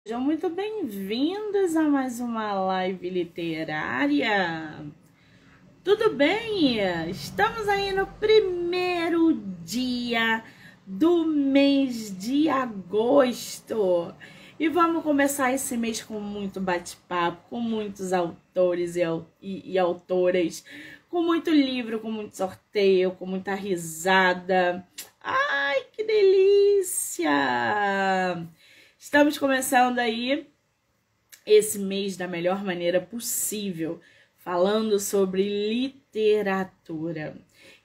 Sejam muito bem-vindos a mais uma live literária. Tudo bem? Estamos aí no primeiro dia do mês de agosto. E vamos começar esse mês com muito bate-papo, com muitos autores e autoras, com muito livro, com muito sorteio, com muita risada. Ai, que delícia! Estamos começando aí esse mês da melhor maneira possível, falando sobre literatura.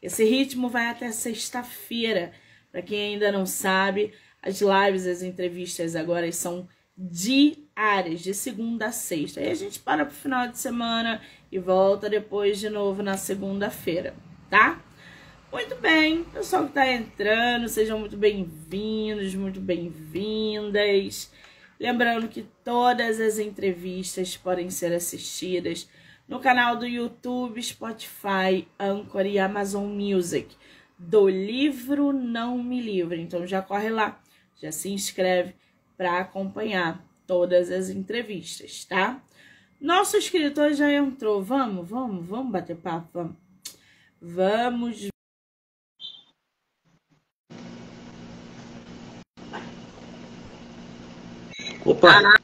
Esse ritmo vai até sexta-feira. Para quem ainda não sabe, as lives, as entrevistas agora são diárias, de segunda a sexta. Aí a gente para pro final de semana e volta depois de novo na segunda-feira, tá? Muito bem, pessoal que está entrando, sejam muito bem-vindos, muito bem-vindas. Lembrando que todas as entrevistas podem ser assistidas no canal do YouTube, Spotify, Anchor e Amazon Music, do Livro Não Me Livre. Então já corre lá, já se inscreve para acompanhar todas as entrevistas, tá? Nosso escritor já entrou, vamos bater papo, vamos. Opa!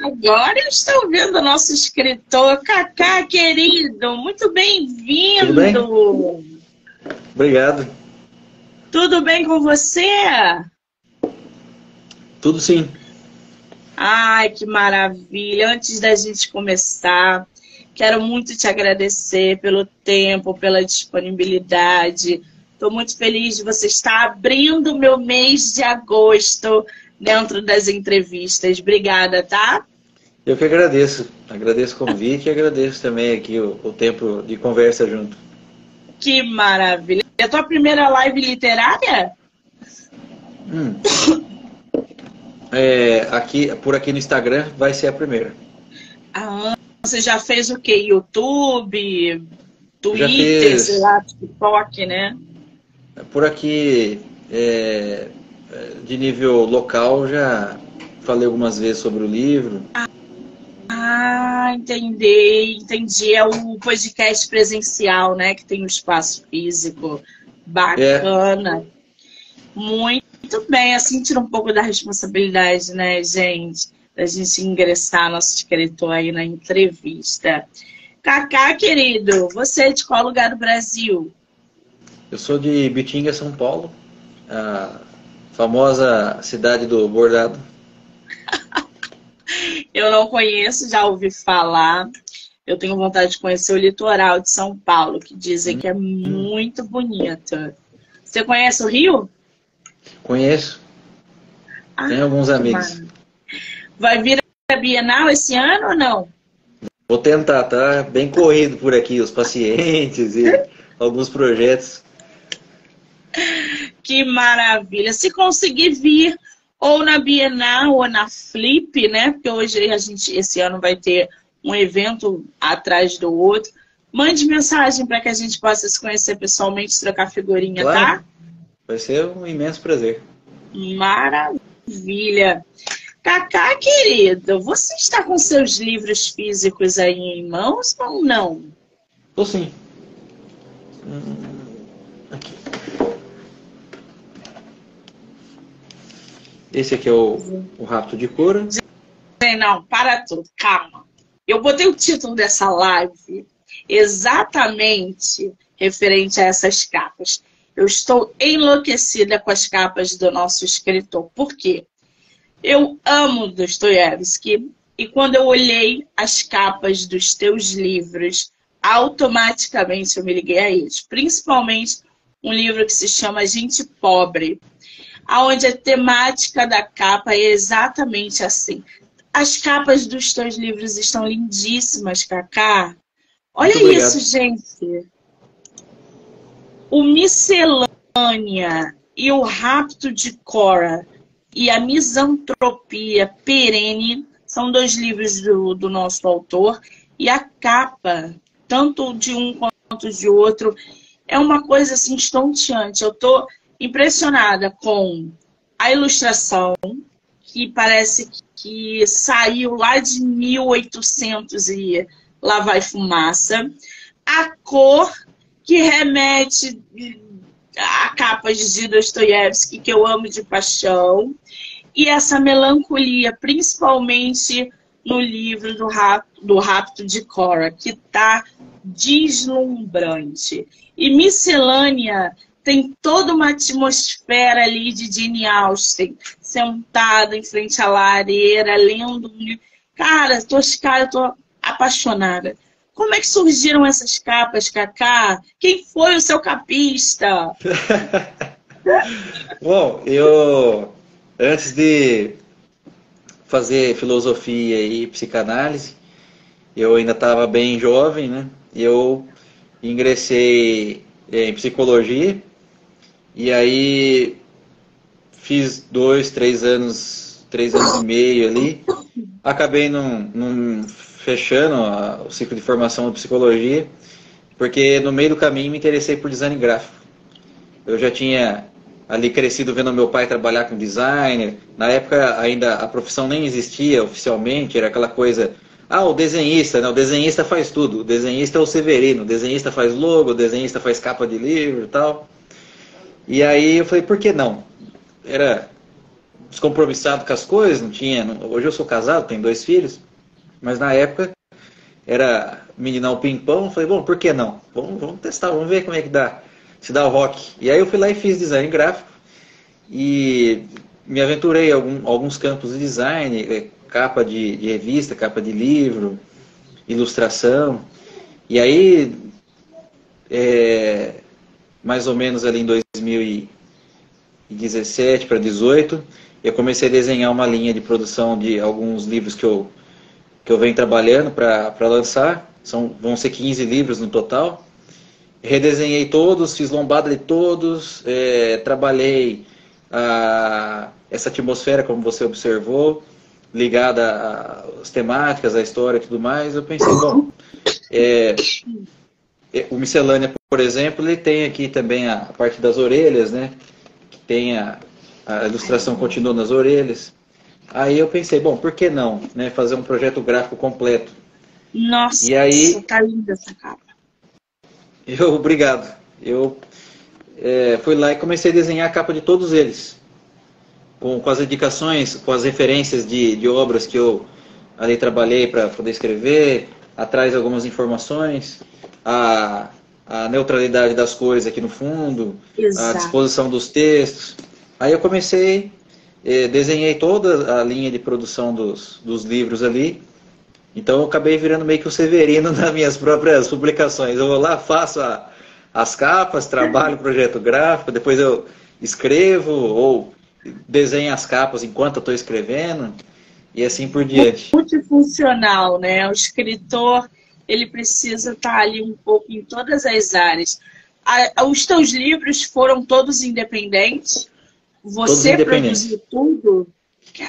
Agora eu estou vendo o nosso escritor, Cacá, querido. Muito bem-vindo. Tudo bem? Obrigado. Tudo bem com você? Tudo sim. Ai, que maravilha. Antes da gente começar, quero muito te agradecer pelo tempo, pela disponibilidade. Estou muito feliz de você estar abrindo o meu mês de agosto dentro das entrevistas. Obrigada, tá? Eu que agradeço. Agradeço o convite e agradeço também aqui o tempo de conversa junto. Que maravilha. É a tua primeira live literária? Por aqui no Instagram vai ser a primeira. Ah, você já fez o quê? YouTube, Já Twitter, fiz. sei lá, TikTok, né? Por aqui, de nível local, já falei algumas vezes sobre o livro. Ah, entendi. É o podcast presencial, né? Que tem um espaço físico bacana. Muito bem, assim tira um pouco da responsabilidade, né, gente? Da gente ingressar nosso escritor aí na entrevista. Cacá, querido, você é de qual lugar do Brasil? Eu sou de Bitinga, São Paulo, a famosa cidade do bordado. Eu não conheço, já ouvi falar. Eu tenho vontade de conhecer o litoral de São Paulo, que dizem que é muito bonito. Você conhece o Rio? Conheço. Tenho alguns amigos. Maravilha. Vai vir a Bienal esse ano ou não? Vou tentar, tá bem corrido por aqui, os pacientes e alguns projetos. Que maravilha. Se conseguir vir ou na Bienal ou na Flip, né? Porque hoje esse ano vai ter um evento atrás do outro. Mande mensagem para que a gente possa se conhecer pessoalmente, trocar figurinha, Claro. tá? Vai ser um imenso prazer. Maravilha. Cacá, querido, você está com seus livros físicos aí em mãos ou não? Tô sim. Aqui. Esse aqui é o Rapto de Cora. Não, para tudo, calma. Eu botei o título dessa live exatamente referente a essas capas. Eu estou enlouquecida com as capas do nosso escritor. Por quê? Eu amo Dostoiévski e quando eu olhei as capas dos teus livros, automaticamente eu me liguei a eles. Principalmente um livro que se chama Gente Pobre, onde a temática da capa é exatamente assim. As capas dos teus livros estão lindíssimas, Cacá. Olha isso, gente. O Miscelânea e o Rapto de Cora e a Misantropia Perene são dois livros do nosso autor. E a capa, tanto de um quanto de outro, é uma coisa assim estonteante. Eu estou impressionada com a ilustração, que parece que saiu lá de 1800 e lá vai fumaça. A cor, que remete a capas de Dostoiévski, que eu amo de paixão. E essa melancolia, principalmente no livro do Rapto de Cora, que está deslumbrante. E Miscelânea tem toda uma atmosfera ali de Jane Austen, sentada em frente à lareira, lendo um livro. Cara, tô apaixonada. Como é que surgiram essas capas, Cacá? Quem foi o seu capista? Bom, antes de fazer filosofia e psicanálise, eu ainda estava bem jovem, né? Eu ingressei em psicologia e aí fiz 3 anos e meio ali. Acabei não fechando o ciclo de formação de psicologia, porque no meio do caminho me interessei por design gráfico. Eu já tinha ali crescido vendo meu pai trabalhar com designer. Na época ainda a profissão nem existia oficialmente, era aquela coisa, o desenhista, né? O desenhista faz tudo. O desenhista é o Severino, o desenhista faz logo, o desenhista faz capa de livro e tal. E aí eu falei, por que não? Era descompromissado com as coisas, não tinha. Hoje eu sou casado, tenho 2 filhos, mas na época era meninão pimpão. Falei, bom, por que não? Vamos testar, vamos ver como é que dá. Se dá o rock. E aí eu fui lá e fiz design gráfico e me aventurei em alguns campos de design, capa de revista, capa de livro, ilustração. E aí, mais ou menos ali em 2017 para 2018, eu comecei a desenhar uma linha de produção de alguns livros que eu venho trabalhando para lançar. Vão ser 15 livros no total. Redesenhei todos, fiz lombada de todos, trabalhei essa atmosfera, como você observou, ligada às temáticas, à história e tudo mais. Eu pensei, bom, o Miscelânea, por exemplo, ele tem aqui também a parte das orelhas, né? Que tem a ilustração continua nas orelhas. Aí eu pensei, bom, por que não, né, fazer um projeto gráfico completo? Nossa, e aí, tá linda essa capa. Obrigado. Eu fui lá e comecei a desenhar a capa de todos eles, com as indicações, com as referências de obras que eu ali trabalhei para poder escrever, atrás algumas informações, a neutralidade das cores aqui no fundo, Exato. A disposição dos textos. Aí eu comecei, desenhei toda a linha de produção dos livros ali. Então eu acabei virando meio que o Severino nas minhas próprias publicações. Eu vou lá, faço as capas, trabalho o projeto gráfico, depois eu escrevo ou desenho as capas enquanto eu estou escrevendo e assim por diante. Multifuncional, né? O escritor, ele precisa estar ali um pouco em todas as áreas. Os teus livros foram todos independentes? Você produziu tudo?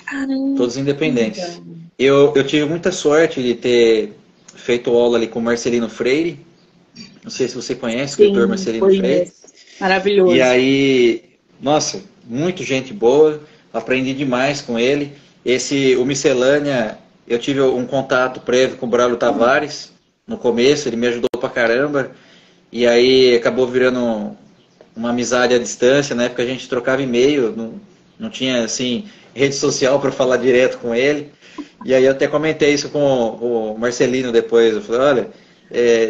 Caramba. Todos independentes. Eu tive muita sorte de ter feito aula ali com o Marcelino Freire. Não sei se você conhece, o escritor Marcelino Freire. Maravilhoso. E aí, nossa, muito gente boa. Aprendi demais com ele. O Miscelânea, eu tive um contato prévio com o Braulio Tavares no começo. Ele me ajudou pra caramba. E aí acabou virando uma amizade à distância. Na época a gente trocava e-mail, não tinha assim rede social para falar direto com ele. E aí eu até comentei isso com o Marcelino depois. Eu falei, olha,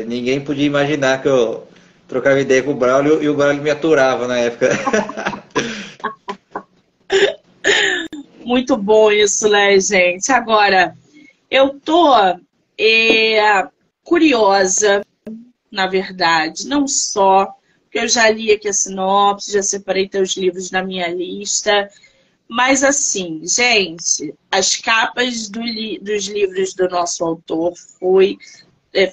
ninguém podia imaginar que eu trocava ideia com o Braulio e o Braulio me aturava na época. Muito bom isso, né, gente? Agora, eu tô curiosa, na verdade, não só porque eu já li aqui a sinopse, já separei teus livros na minha lista, mas assim, gente, as capas dos livros do nosso autor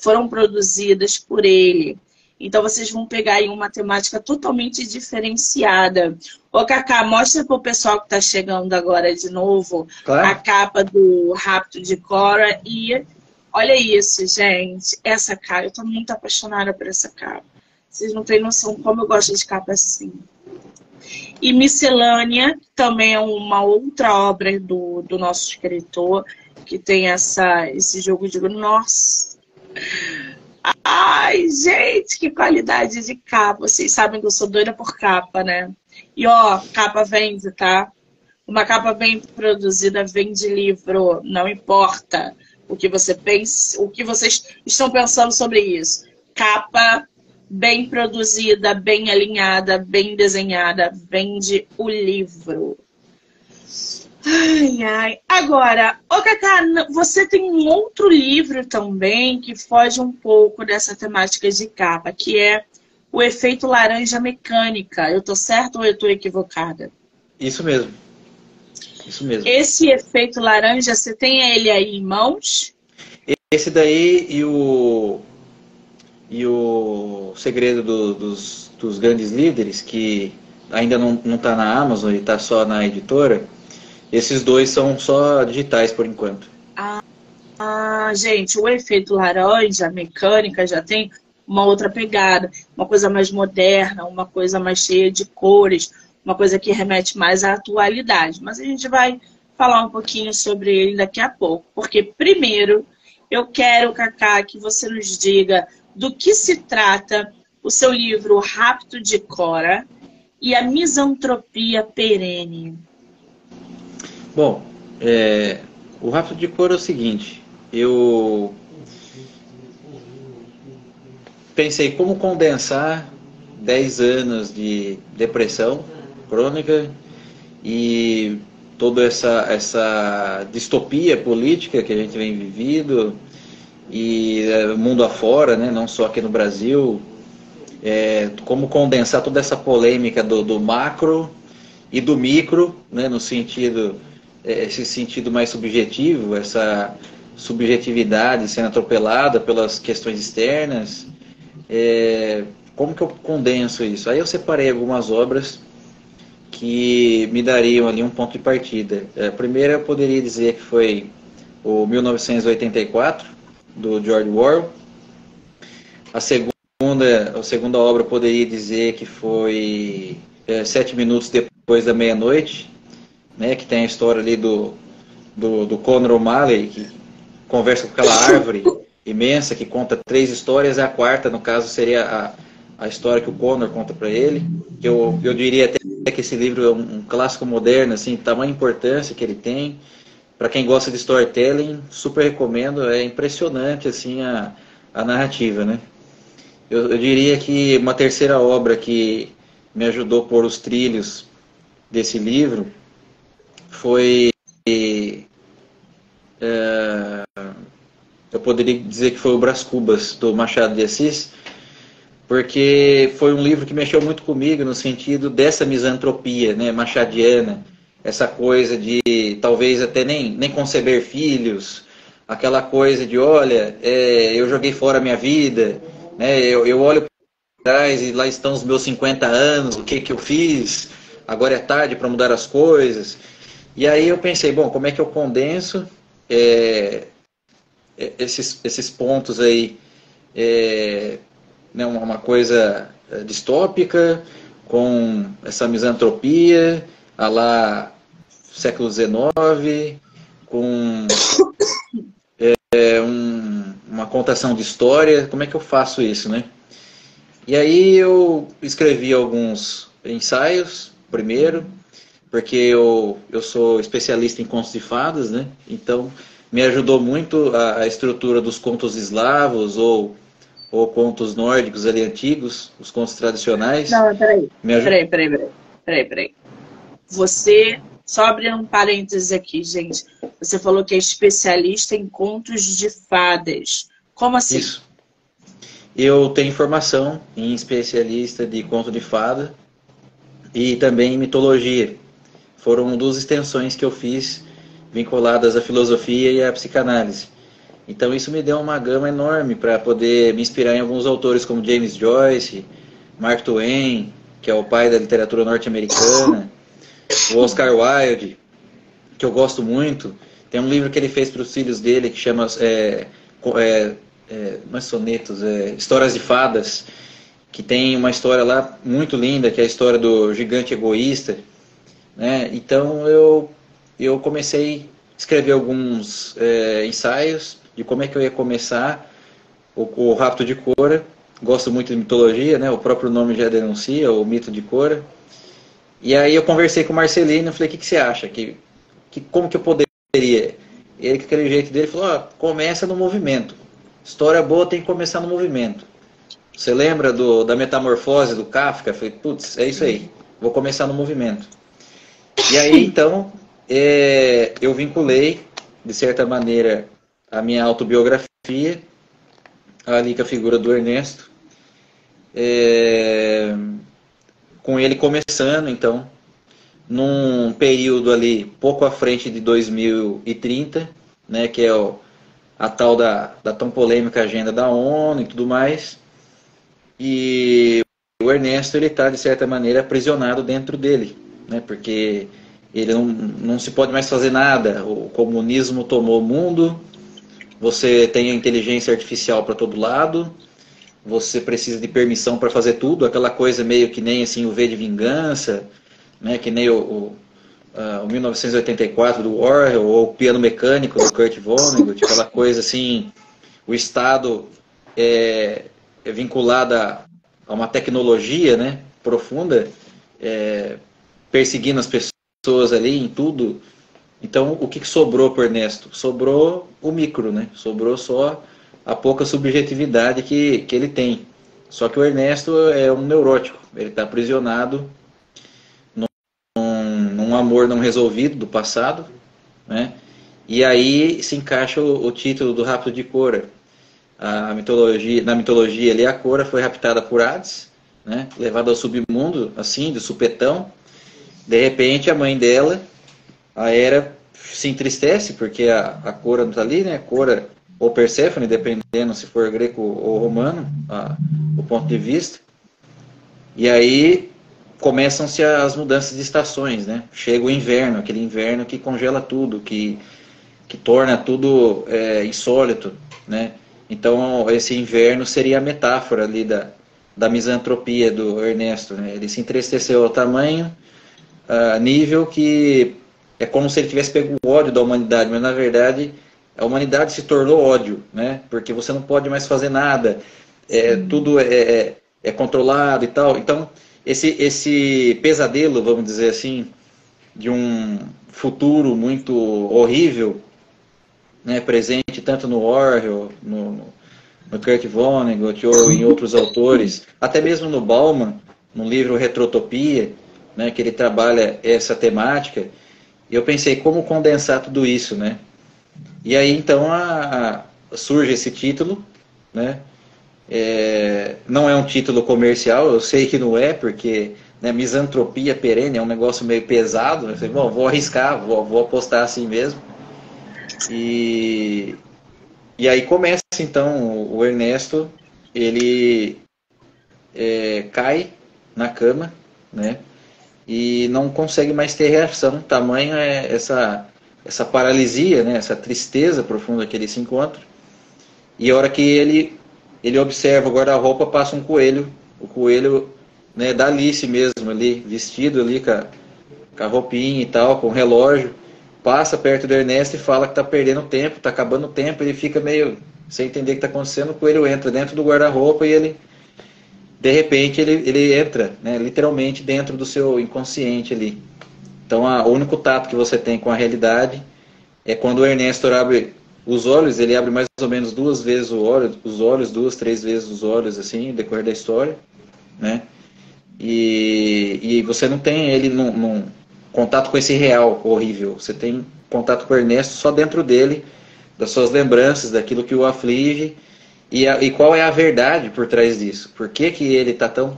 foram produzidas por ele. Então vocês vão pegar aí uma temática totalmente diferenciada. Ô, Cacá, mostra para o pessoal que está chegando agora de novo, claro, a capa do Rapto de Cora. E olha isso, gente. Essa capa, eu estou muito apaixonada por essa capa. Vocês não têm noção como eu gosto de capa assim. E Miscelânea, que também é uma outra obra do nosso escritor, que tem esse jogo de... Nossa! Ai, gente, que qualidade de capa. Vocês sabem que eu sou doida por capa, né? E ó, capa vende, tá? Uma capa bem produzida vende livro, não importa o que você pensa, o que vocês estão pensando sobre isso. Capa bem produzida, bem alinhada, bem desenhada, vende o livro. Ai, ai. Agora, ô Cacá, você tem um outro livro também que foge um pouco dessa temática de capa, que é O Efeito Laranja Mecânica. Eu tô certa ou eu tô equivocada? Isso mesmo. Isso mesmo. Esse efeito laranja, você tem ele aí em mãos? Esse daí e o Segredo dos Grandes Líderes, que ainda não está na Amazon e está só na editora, esses dois são só digitais por enquanto. Gente, o efeito laranja mecânica já tem uma outra pegada, uma coisa mais moderna, uma coisa mais cheia de cores, uma coisa que remete mais à atualidade. Mas a gente vai falar um pouquinho sobre ele daqui a pouco. Porque primeiro eu quero, Cacá, que você nos diga do que se trata o seu livro Rapto de Cora e a Misantropia Perene. Bom, o Rapto de Cora é o seguinte, eu pensei como condensar 10 anos de depressão crônica e toda essa distopia política que a gente vem vivido e mundo afora, né, não só aqui no Brasil, como condensar toda essa polêmica do macro e do micro, né, no sentido, esse sentido mais subjetivo, essa subjetividade sendo atropelada pelas questões externas. Como que eu condenso isso? Aí eu separei algumas obras que me dariam ali um ponto de partida. A primeira eu poderia dizer que foi o 1984, do George Orwell. A segunda obra eu poderia dizer que foi 7 minutos depois da meia-noite, né, que tem a história ali do Conor O'Malley, que conversa com aquela árvore imensa, que conta 3 histórias, e a quarta, no caso, seria a história que o Conor conta para ele, que eu diria até que esse livro é um clássico moderno, assim, tamanha importância que ele tem. Para quem gosta de storytelling, super recomendo, é impressionante assim a narrativa, né? Eu diria que uma terceira obra que me ajudou a pôr os trilhos desse livro foi, eu poderia dizer que foi o Brás Cubas, do Machado de Assis, porque foi um livro que mexeu muito comigo no sentido dessa misantropia, né, machadiana, essa coisa de talvez até nem conceber filhos, aquela coisa de, olha, eu joguei fora a minha vida, né, eu olho para trás e lá estão os meus 50 anos, o que eu fiz, agora é tarde para mudar as coisas. E aí eu pensei, bom, como é que eu condenso esses pontos aí, né, uma coisa distópica, com essa misantropia, a lá século XIX, com uma contação de história, como é que eu faço isso, né? E aí eu escrevi alguns ensaios, primeiro, porque eu sou especialista em contos de fadas, né? Então me ajudou muito a estrutura dos contos eslavos ou contos nórdicos ali antigos, os contos tradicionais. Não, peraí. Você, só abrindo um parênteses aqui, gente. Você falou que é especialista em contos de fadas. Como assim? Isso. Eu tenho formação em especialista de conto de fada e também em mitologia. Foram duas extensões que eu fiz vinculadas à filosofia e à psicanálise. Então isso me deu uma gama enorme para poder me inspirar em alguns autores como James Joyce, Mark Twain, que é o pai da literatura norte-americana, o Oscar Wilde, que eu gosto muito. Tem um livro que ele fez para os filhos dele que chama não é sonetos, Histórias de Fadas. que tem uma história lá muito linda, que é a história do gigante egoísta, né? Então eu comecei a escrever alguns ensaios de como é que eu ia começar o Rapto de Cora. Gosto muito de mitologia, né? O próprio nome já denuncia, o mito de Cora. E aí eu conversei com o Marcelino e falei, o que você acha? Como que eu poderia? Ele, com aquele jeito dele, falou, começa no movimento. História boa tem que começar no movimento. Você lembra da metamorfose do Kafka? Eu falei, putz, é isso aí. Vou começar no movimento. E aí, então, eu vinculei, de certa maneira, a minha autobiografia ali com a figura do Ernesto, com ele começando, então, num período ali pouco à frente de 2030, né, que é a tal da tão polêmica agenda da ONU e tudo mais, e o Ernesto ele está, de certa maneira, aprisionado dentro dele, né, porque ele não se pode mais fazer nada, o comunismo tomou o mundo, você tem a inteligência artificial para todo lado, você precisa de permissão para fazer tudo, aquela coisa meio que nem assim o V de Vingança, né, que nem o 1984 do Orwell, ou o Piano Mecânico do Kurt Vonnegut, aquela coisa assim, o Estado é vinculado a uma tecnologia, né, profunda, perseguindo as pessoas ali em tudo. Então, o que sobrou para o Ernesto? Sobrou o micro, né? Sobrou só a pouca subjetividade que ele tem. Só que o Ernesto é um neurótico, ele está aprisionado num amor não resolvido do passado, né? E aí se encaixa o título do Rapto de Cora. Na mitologia ali, a Cora foi raptada por Hades, né? Levada ao submundo, assim, de supetão. De repente, a mãe dela, a Hera, se entristece, porque a Cora não está ali, né? Cora ou Perséfone, dependendo se for greco ou romano, o ponto de vista. E aí começam-se as mudanças de estações, né? Chega o inverno, aquele inverno que congela tudo, que torna tudo insólito, né? Então esse inverno seria a metáfora ali da misantropia do Ernesto, né? Ele se entristeceu ao tamanho, nível que é como se ele tivesse pego o ódio da humanidade, mas na verdade a humanidade se tornou ódio, né? Porque você não pode mais fazer nada, tudo é controlado e tal. Então esse pesadelo, vamos dizer assim, de um futuro muito horrível, né, presente tanto no Orwell, no Kurt Vonnegut ou em outros autores, até mesmo no Bauman, no livro Retrotopia, né, que ele trabalha essa temática. E eu pensei como condensar tudo isso, né? E aí então surge esse título, né? Não é um título comercial, eu sei que não é, porque, né, misantropia perene é um negócio meio pesado. Eu falei, bom, vou arriscar, vou apostar assim mesmo. E aí começa então o Ernesto, ele cai na cama, né? E não consegue mais ter reação. Tamanho é essa paralisia, né? Essa tristeza profunda que ele se encontra. E a hora que ele observa o guarda-roupa, passa um coelho, o coelho, né, da Alice mesmo ali, vestido ali com a roupinha e tal, com o relógio, passa perto do Ernesto e fala que está perdendo tempo, está acabando o tempo. Ele fica meio sem entender o que está acontecendo. O coelho entra dentro do guarda-roupa e ele, de repente, ele entra, né, literalmente dentro do seu inconsciente ali. Então o único tato que você tem com a realidade é quando o Ernesto abre os olhos. Ele abre mais ou menos 2 vezes os olhos, 2, 3 vezes os olhos, assim, no decorrer da história, né? E você não tem ele num contato com esse real horrível. Você tem contato com o Ernesto só dentro dele, das suas lembranças, daquilo que o aflige, e qual é a verdade por trás disso. Por que ele está tão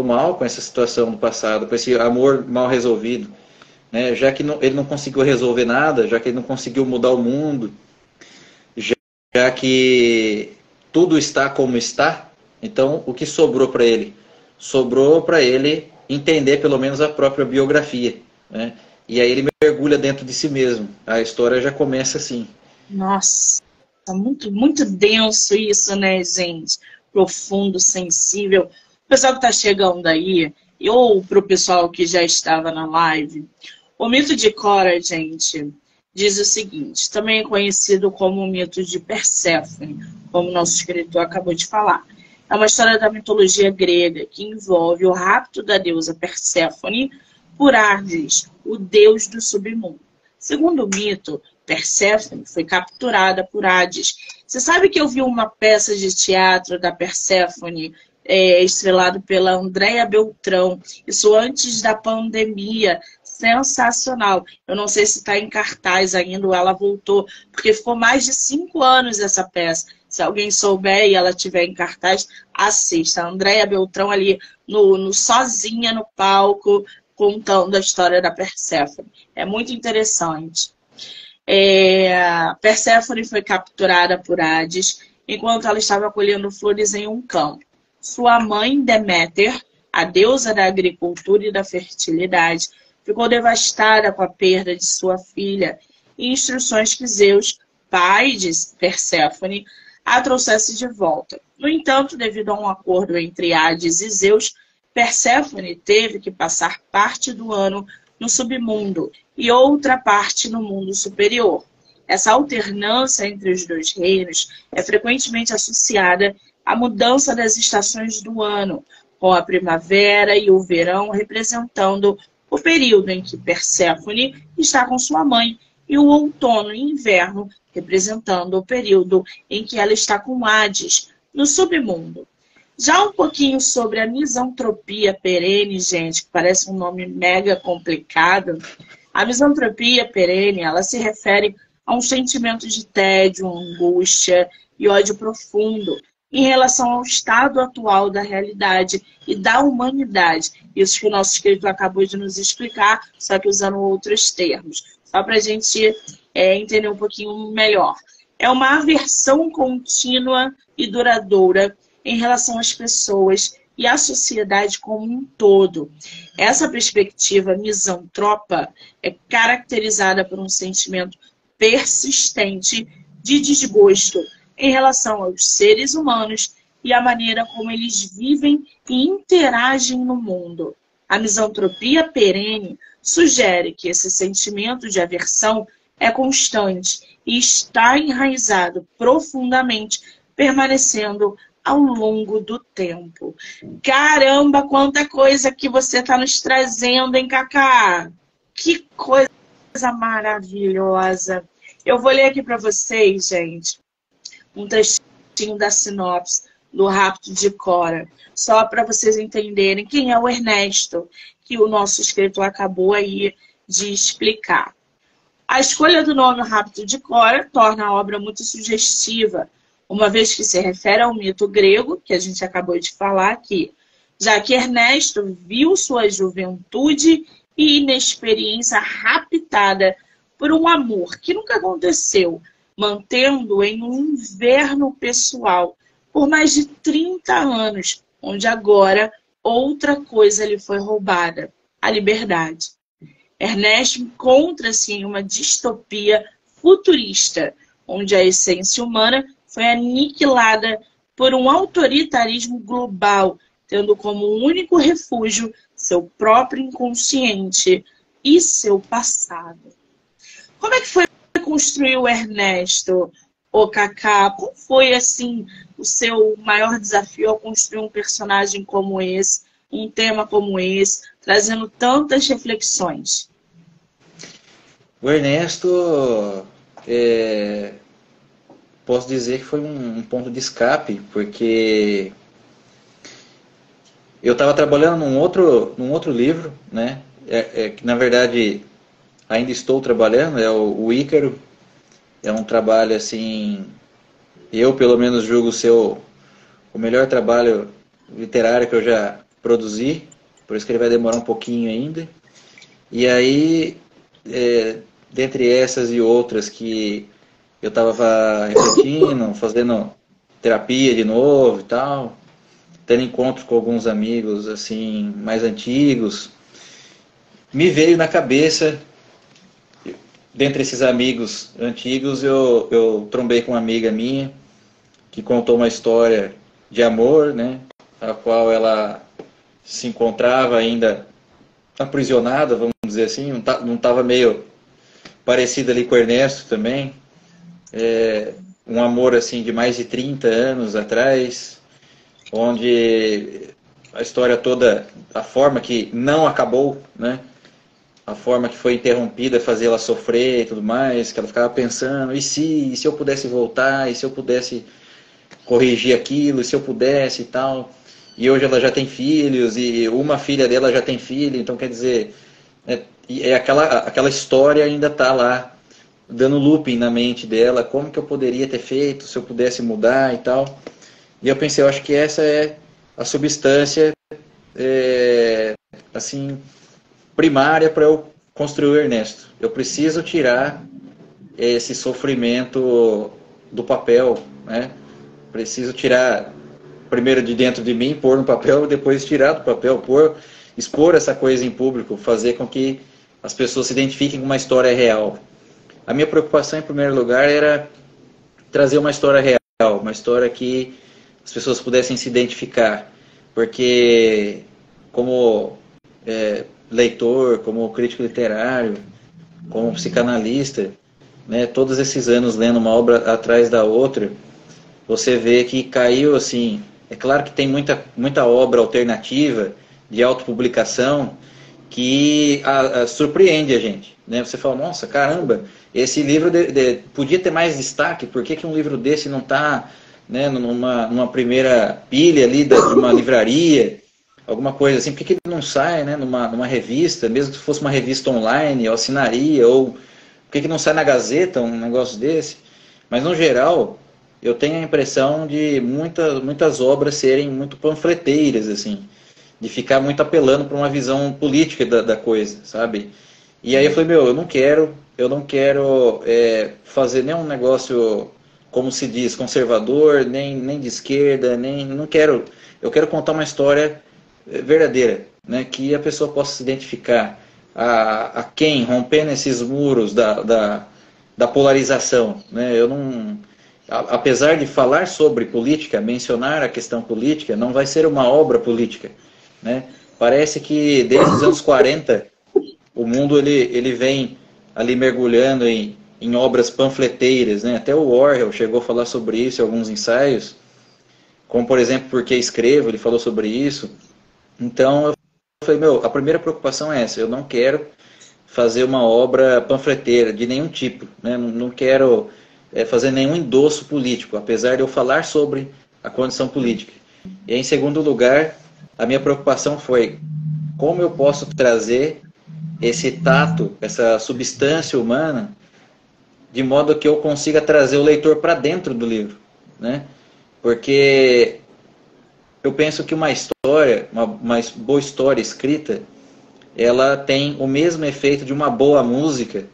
mal com essa situação do passado, com esse amor mal resolvido, né? Já que ele não conseguiu resolver nada, já que ele não conseguiu mudar o mundo, já que tudo está como está. Então o que sobrou para ele? Sobrou para ele entender pelo menos a própria biografia, né? E aí ele mergulha dentro de si mesmo. A história já começa assim. Nossa, tá muito, muito denso isso, né, gente? Profundo, sensível. O pessoal que está chegando aí, ou para o pessoal que já estava na live, o mito de Cora, gente, diz o seguinte, também é conhecido como o mito de Perséfone, como o nosso escritor acabou de falar. É uma história da mitologia grega que envolve o rapto da deusa Perséfone por Hades, o deus do submundo. Segundo o mito, Perséfone foi capturada por Hades. Você sabe que eu vi uma peça de teatro da Perséfone estrelado pela Andréa Beltrão, isso antes da pandemia, sensacional. Eu não sei se está em cartaz ainda ou ela voltou, porque ficou mais de 5 anos essa peça. Se alguém souber e ela estiver em cartaz, assista. A Andréa Beltrão ali sozinha no palco, contando a história da Perséfone. É muito interessante. Perséfone foi capturada por Hades enquanto ela estava colhendo flores em um campo. Sua mãe, Deméter, a deusa da agricultura e da fertilidade, ficou devastada com a perda de sua filha e instruções que Zeus, pai de Perséfone, a trouxesse de volta. No entanto, devido a um acordo entre Hades e Zeus, Perséfone teve que passar parte do ano no submundo e outra parte no mundo superior. Essa alternância entre os dois reinos é frequentemente associada à mudança das estações do ano, com a primavera e o verão representando o período em que Perséfone está com sua mãe e o outono e inverno representando o período em que ela está com Hades, no submundo. Já um pouquinho sobre a misantropia perene, gente, que parece um nome mega complicado. A misantropia perene, ela se refere a um sentimento de tédio, angústia e ódio profundo em relação ao estado atual da realidade e da humanidade. Isso que o nosso escritor acabou de nos explicar, só que usando outros termos. Só para a gente entender um pouquinho melhor. É uma aversão contínua e duradoura em relação às pessoas e à sociedade como um todo. Essa perspectiva misantropa é caracterizada por um sentimento persistente de desgosto em relação aos seres humanos e a maneira como eles vivem e interagem no mundo. A misantropia perene sugere que esse sentimento de aversão é constante e está enraizado profundamente, permanecendo ao longo do tempo. Caramba, quanta coisa que você está nos trazendo, hein, Cacá? Que coisa maravilhosa. Eu vou ler aqui para vocês, gente, um trechinho da sinopse do Rapto de Cora, só para vocês entenderem quem é o Ernesto, que o nosso escritor acabou aí de explicar. A escolha do nome Rapto de Cora torna a obra muito sugestiva, uma vez que se refere ao mito grego, que a gente acabou de falar aqui, já que Ernesto viu sua juventude e inexperiência raptada por um amor que nunca aconteceu, mantendo-o em um inverno pessoal por mais de 30 anos, onde agora outra coisa lhe foi roubada, a liberdade. Ernesto encontra-se em uma distopia futurista, onde a essência humana foi aniquilada por um autoritarismo global, tendo como único refúgio seu próprio inconsciente e seu passado. Como é que foi construir o Ernesto, ô Cacá? Qual foi, assim, o seu maior desafio ao construir um personagem como esse, um tema como esse, trazendo tantas reflexões? O Ernesto, posso dizer que foi um ponto de escape, porque eu estava trabalhando num outro livro, né? Que na verdade ainda estou trabalhando, é o Ícaro. É um trabalho assim, eu pelo menos julgo ser o melhor trabalho literário que eu já produzi, por isso que ele vai demorar um pouquinho ainda. E aí, dentre essas e outras que eu estava refletindo, fazendo terapia de novo e tal, tendo encontros com alguns amigos assim mais antigos, me veio na cabeça, dentre esses amigos antigos, eu trombei com uma amiga minha que contou uma história de amor, né? a qual ela se encontrava ainda aprisionada, vamos dizer assim, não estava meio parecida ali com o Ernesto também. Um amor assim de mais de 30 anos atrás, onde a história toda, a forma que não acabou, né? A forma que foi interrompida, fazia ela sofrer e tudo mais, que ela ficava pensando, e se eu pudesse voltar, e se eu pudesse corrigir aquilo, e se eu pudesse e tal. E hoje ela já tem filhos, e uma filha dela já tem filho, então quer dizer, aquela história ainda está lá, dando looping na mente dela, como que eu poderia ter feito, se eu pudesse mudar e tal. E eu pensei, eu acho que essa é a substância, assim, primária para eu construir o Ernesto. Eu preciso tirar esse sofrimento do papel, né? Preciso tirar primeiro de dentro de mim, pôr no papel, depois tirar do papel, expor essa coisa em público, fazer com que as pessoas se identifiquem com uma história real. A minha preocupação, em primeiro lugar, era trazer uma história real, uma história que as pessoas pudessem se identificar, porque como leitor, como crítico literário, como psicanalista, né, todos esses anos lendo uma obra atrás da outra, você vê que caiu assim. É claro que tem muita obra alternativa de autopublicação que surpreende a gente, né? Você fala, nossa, caramba, esse livro podia ter mais destaque, por que um livro desse não está, né, numa primeira pilha ali de uma livraria, alguma coisa assim, por que ele não sai, né, numa revista, mesmo que fosse uma revista online, ou assinaria, ou por que não sai na Gazeta um negócio desse? Mas no geral, eu tenho a impressão de muitas obras serem muito panfleteiras, assim, de ficar muito apelando para uma visão política da coisa, sabe? E aí eu falei, eu não quero fazer nenhum negócio, como se diz, conservador, nem de esquerda, não quero. Eu quero contar uma história verdadeira, né? Que a pessoa possa se identificar a quem, rompendo esses muros da polarização, né? Eu não... Apesar de falar sobre política, mencionar a questão política, não vai ser uma obra política, né? Parece que desde os anos 40 o mundo ele vem ali mergulhando em obras panfleteiras, né? Até o Orwell chegou a falar sobre isso em alguns ensaios, como por exemplo Por que Escrevo, ele falou sobre isso. Então eu falei, a primeira preocupação é essa, eu não quero fazer uma obra panfleteira de nenhum tipo, né? Não quero fazer nenhum endosso político, apesar de eu falar sobre a condição política. E em segundo lugar, a minha preocupação foi como eu posso trazer esse tato, essa substância humana, de modo que eu consiga trazer o leitor para dentro do livro, né? Porque eu penso que uma história, uma boa história escrita, ela tem o mesmo efeito de uma boa música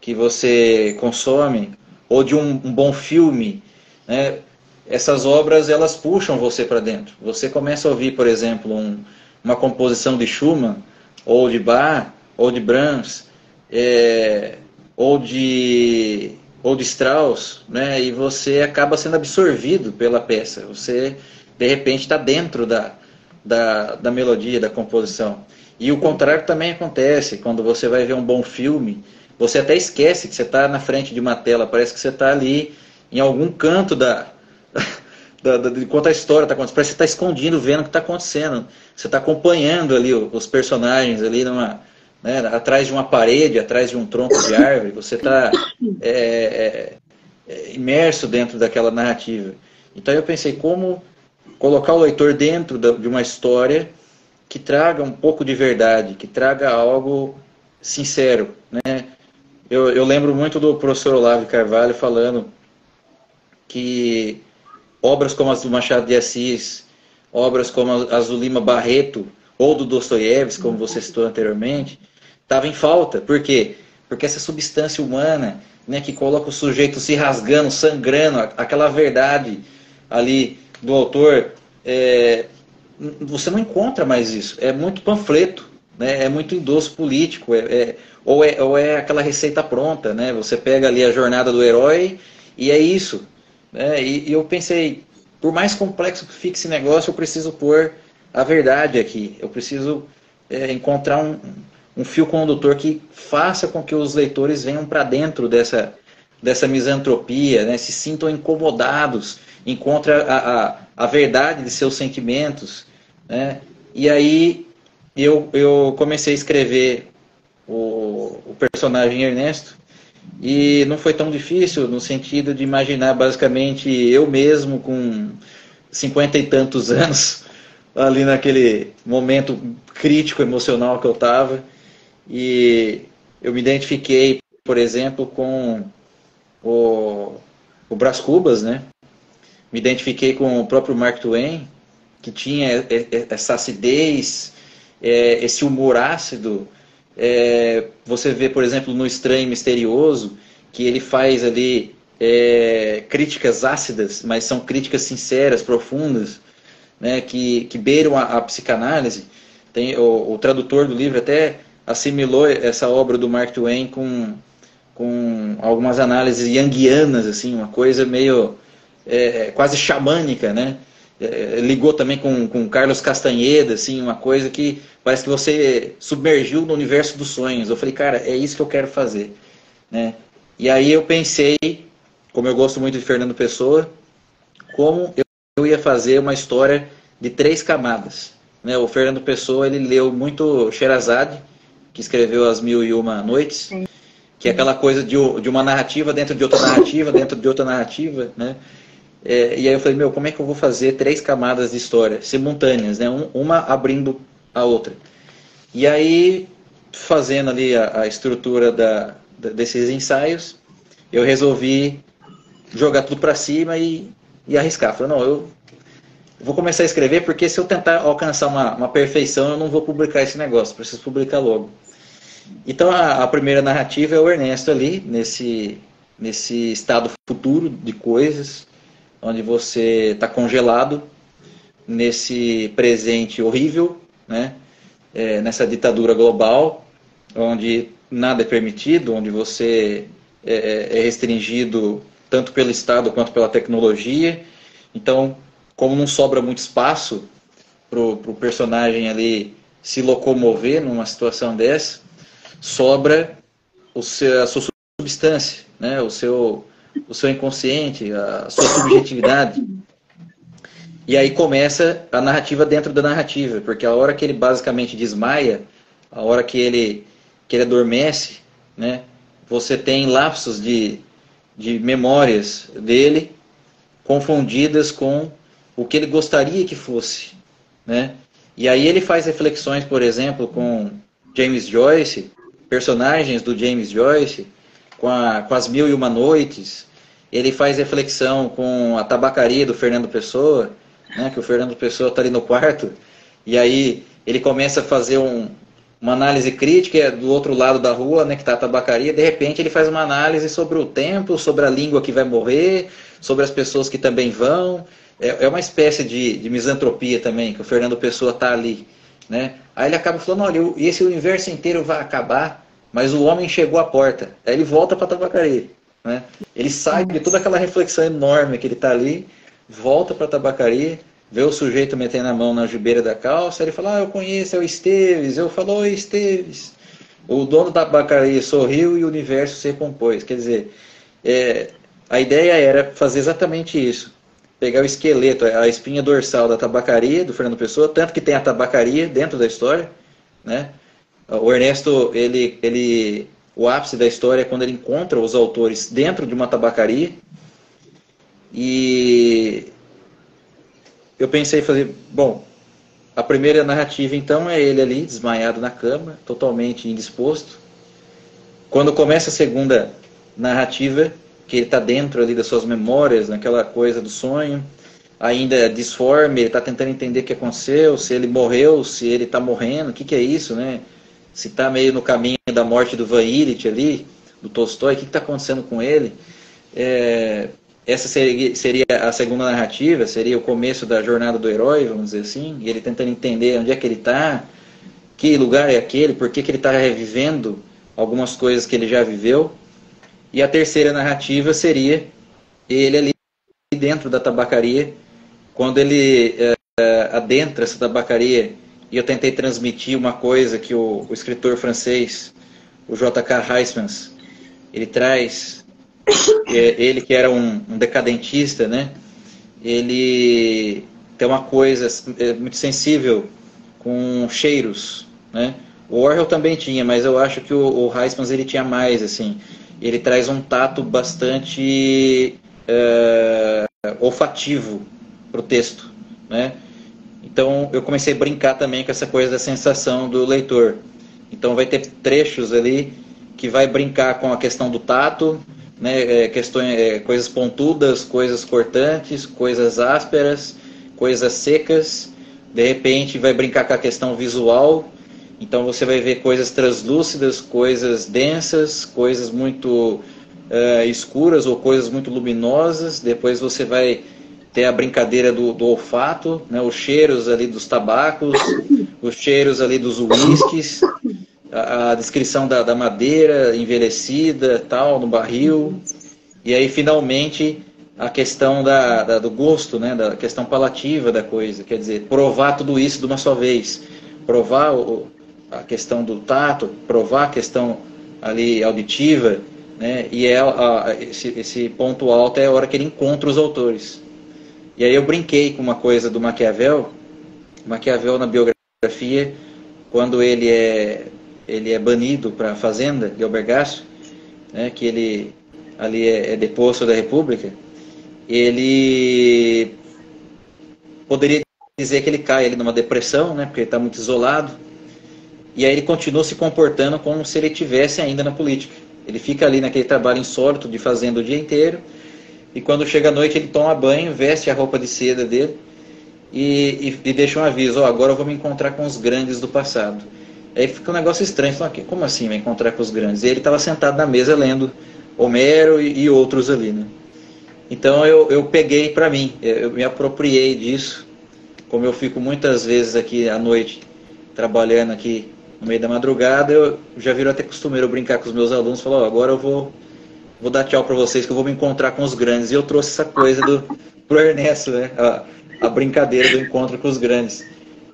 que você consome, ou de um bom filme, né? Essas obras, elas puxam você para dentro. Você começa a ouvir, por exemplo, uma composição de Schumann, ou de Bach, ou de Brahms, ou de Strauss, né? E você acaba sendo absorvido pela peça. Você, de repente, está dentro da melodia, da composição. E o contrário também acontece. Quando você vai ver um bom filme, você até esquece que você está na frente de uma tela. Parece que você está ali em algum canto enquanto a história está acontecendo. Parece que você está escondido, vendo o que está acontecendo. Você está acompanhando ali os personagens ali né, atrás de uma parede, atrás de um tronco de árvore. Você está imerso dentro daquela narrativa. Então eu pensei, como colocar o leitor dentro de uma história que traga um pouco de verdade, que traga algo sincero, né? Eu lembro muito do professor Olavo de Carvalho falando que obras como as do Machado de Assis, obras como as do Lima Barreto, ou do Dostoiévski, como você citou anteriormente, estavam em falta. Por quê? Porque essa substância humana, né, que coloca o sujeito se rasgando, sangrando, aquela verdade ali do autor, você não encontra mais isso. É muito panfleto, né? É muito endosso político, ou é aquela receita pronta, né? Você pega ali a jornada do herói e é isso, né? E eu pensei, por mais complexo que fique esse negócio, eu preciso pôr a verdade aqui. Eu preciso encontrar um fio condutor que faça com que os leitores venham para dentro dessa misantropia, né? Se sintam incomodados, encontrem a verdade de seus sentimentos, né? E aí eu comecei a escrever o personagem Ernesto, e não foi tão difícil no sentido de imaginar basicamente eu mesmo com 50 e tantos anos, ali naquele momento crítico emocional que eu estava, e eu me identifiquei, por exemplo, com o Brás Cubas, né? Me identifiquei com o próprio Mark Twain, que tinha essa acidez, esse humor ácido. Você vê, por exemplo, no Estranho e Misterioso, que ele faz ali críticas ácidas, mas são críticas sinceras, profundas, né, que beiram a psicanálise. Tem, o tradutor do livro até assimilou essa obra do Mark Twain com algumas análises junguianas, assim, uma coisa meio quase xamânica, né? Ligou também com Carlos Castanheda, assim, uma coisa que parece que você submergiu no universo dos sonhos. Eu falei, cara, é isso que eu quero fazer, né? E aí eu pensei, como eu gosto muito de Fernando Pessoa, como eu ia fazer uma história de 3 camadas, né? O Fernando Pessoa, ele leu muito Sherazade, que escreveu As Mil e Uma Noites, que é aquela coisa de uma narrativa dentro de outra narrativa, dentro de outra narrativa, né? E aí eu falei, como é que eu vou fazer 3 camadas de história simultâneas, né? Uma abrindo a outra. E aí, fazendo ali a estrutura desses ensaios, eu resolvi jogar tudo para cima e arriscar. Falei, não, eu vou começar a escrever, porque se eu tentar alcançar uma perfeição, eu não vou publicar esse negócio, preciso publicar logo. Então a primeira narrativa é o Ernesto ali, nesse estado futuro de coisas, onde você está congelado nesse presente horrível, né? Nessa ditadura global, onde nada é permitido, onde você é restringido tanto pelo Estado quanto pela tecnologia. Então, como não sobra muito espaço para o personagem ali se locomover numa situação dessa, sobra a sua substância, né? o seu inconsciente, a sua subjetividade. E aí começa a narrativa dentro da narrativa, porque a hora que ele basicamente desmaia, a hora que ele adormece, né? Você tem lapsos de memórias dele confundidas com o que ele gostaria que fosse, né? E aí ele faz reflexões, por exemplo, com James Joyce, personagens do James Joyce, com As Mil e Uma Noites. Ele faz reflexão com a tabacaria do Fernando Pessoa, né, que o Fernando Pessoa está ali no quarto, e aí ele começa a fazer uma análise crítica do outro lado da rua, né, que está a tabacaria. De repente ele faz uma análise sobre o tempo, sobre a língua que vai morrer, sobre as pessoas que também vão. É uma espécie de misantropia também, que o Fernando Pessoa está ali, né? Aí ele acaba falando, olha, esse universo inteiro vai acabar, mas o homem chegou à porta. Aí ele volta para a tabacaria, né? Ele sai de toda aquela reflexão enorme que ele está ali, volta para a tabacaria, vê o sujeito metendo a mão na algibeira da calça, ele fala, eu conheço, é o Esteves. Eu falo, oi, Esteves. O dono da tabacaria sorriu e o universo se recompôs. Quer dizer, a ideia era fazer exatamente isso. Pegar o esqueleto, a espinha dorsal da tabacaria, do Fernando Pessoa, tanto que tem a tabacaria dentro da história, né? O Ernesto, o ápice da história é quando ele encontra os autores dentro de uma tabacaria. E eu pensei em fazer, a primeira narrativa então é ele ali, desmaiado na cama, totalmente indisposto. Quando começa a segunda narrativa, que ele está dentro ali das suas memórias, naquela coisa do sonho, ainda disforme, ele está tentando entender o que aconteceu, se ele morreu, se ele está morrendo, o que é isso, né? Se está meio no caminho da morte do Van Illich ali, do Tolstói, o que está acontecendo com ele? Essa seria a segunda narrativa, seria o começo da jornada do herói, vamos dizer assim, e ele tentando entender onde é que ele está, que lugar é aquele, por que ele está revivendo algumas coisas que ele já viveu. E a terceira narrativa seria ele ali dentro da tabacaria, quando ele adentra essa tabacaria, e eu tentei transmitir uma coisa que o escritor francês, o J.K. Huysmans, ele traz, ele que era um decadentista, né? Ele tem uma coisa muito sensível com cheiros, né? O Orwell também tinha, mas eu acho que o Huysmans ele tinha mais, assim. Ele traz um tato bastante olfativo para o texto, né? Então eu comecei a brincar também com essa coisa da sensação do leitor. Então vai ter trechos ali que vai brincar com a questão do tato, né? Coisas pontudas, coisas cortantes, coisas ásperas, coisas secas. De repente vai brincar com a questão visual. Então você vai ver coisas translúcidas, coisas densas, coisas muito escuras ou coisas muito luminosas. Depois você vai ter a brincadeira do olfato, né? Os cheiros ali dos tabacos, os cheiros ali dos uísques, a descrição da madeira envelhecida, tal, no barril. E aí finalmente a questão do gosto, né? Da questão palativa da coisa. Quer dizer, provar tudo isso de uma só vez. Provar a questão do tato, provar a questão ali auditiva, né? E esse ponto alto é a hora que ele encontra os autores. E aí eu brinquei com uma coisa do Maquiavel. Maquiavel, na biografia, quando ele é banido para a fazenda de Albergaço, né? Que ele ali é deposto da República, ele poderia dizer que ele cai ali numa depressão, né? Porque ele está muito isolado. E aí ele continua se comportando como se ele estivesse ainda na política. Ele fica ali naquele trabalho insólito de fazenda o dia inteiro. E quando chega a noite ele toma banho, veste a roupa de seda dele e deixa um aviso: agora eu vou me encontrar com os grandes do passado. Aí fica um negócio estranho, fala, como assim vai encontrar com os grandes? E ele estava sentado na mesa lendo Homero e outros ali, né? Então eu peguei para mim, eu me apropriei disso, como eu fico muitas vezes aqui à noite trabalhando aqui no meio da madrugada, eu já viro até costumeiro brincar com os meus alunos, falar, agora eu vou dar tchau para vocês, que eu vou me encontrar com os grandes. E eu trouxe essa coisa pro Ernesto, né? A brincadeira do encontro com os grandes.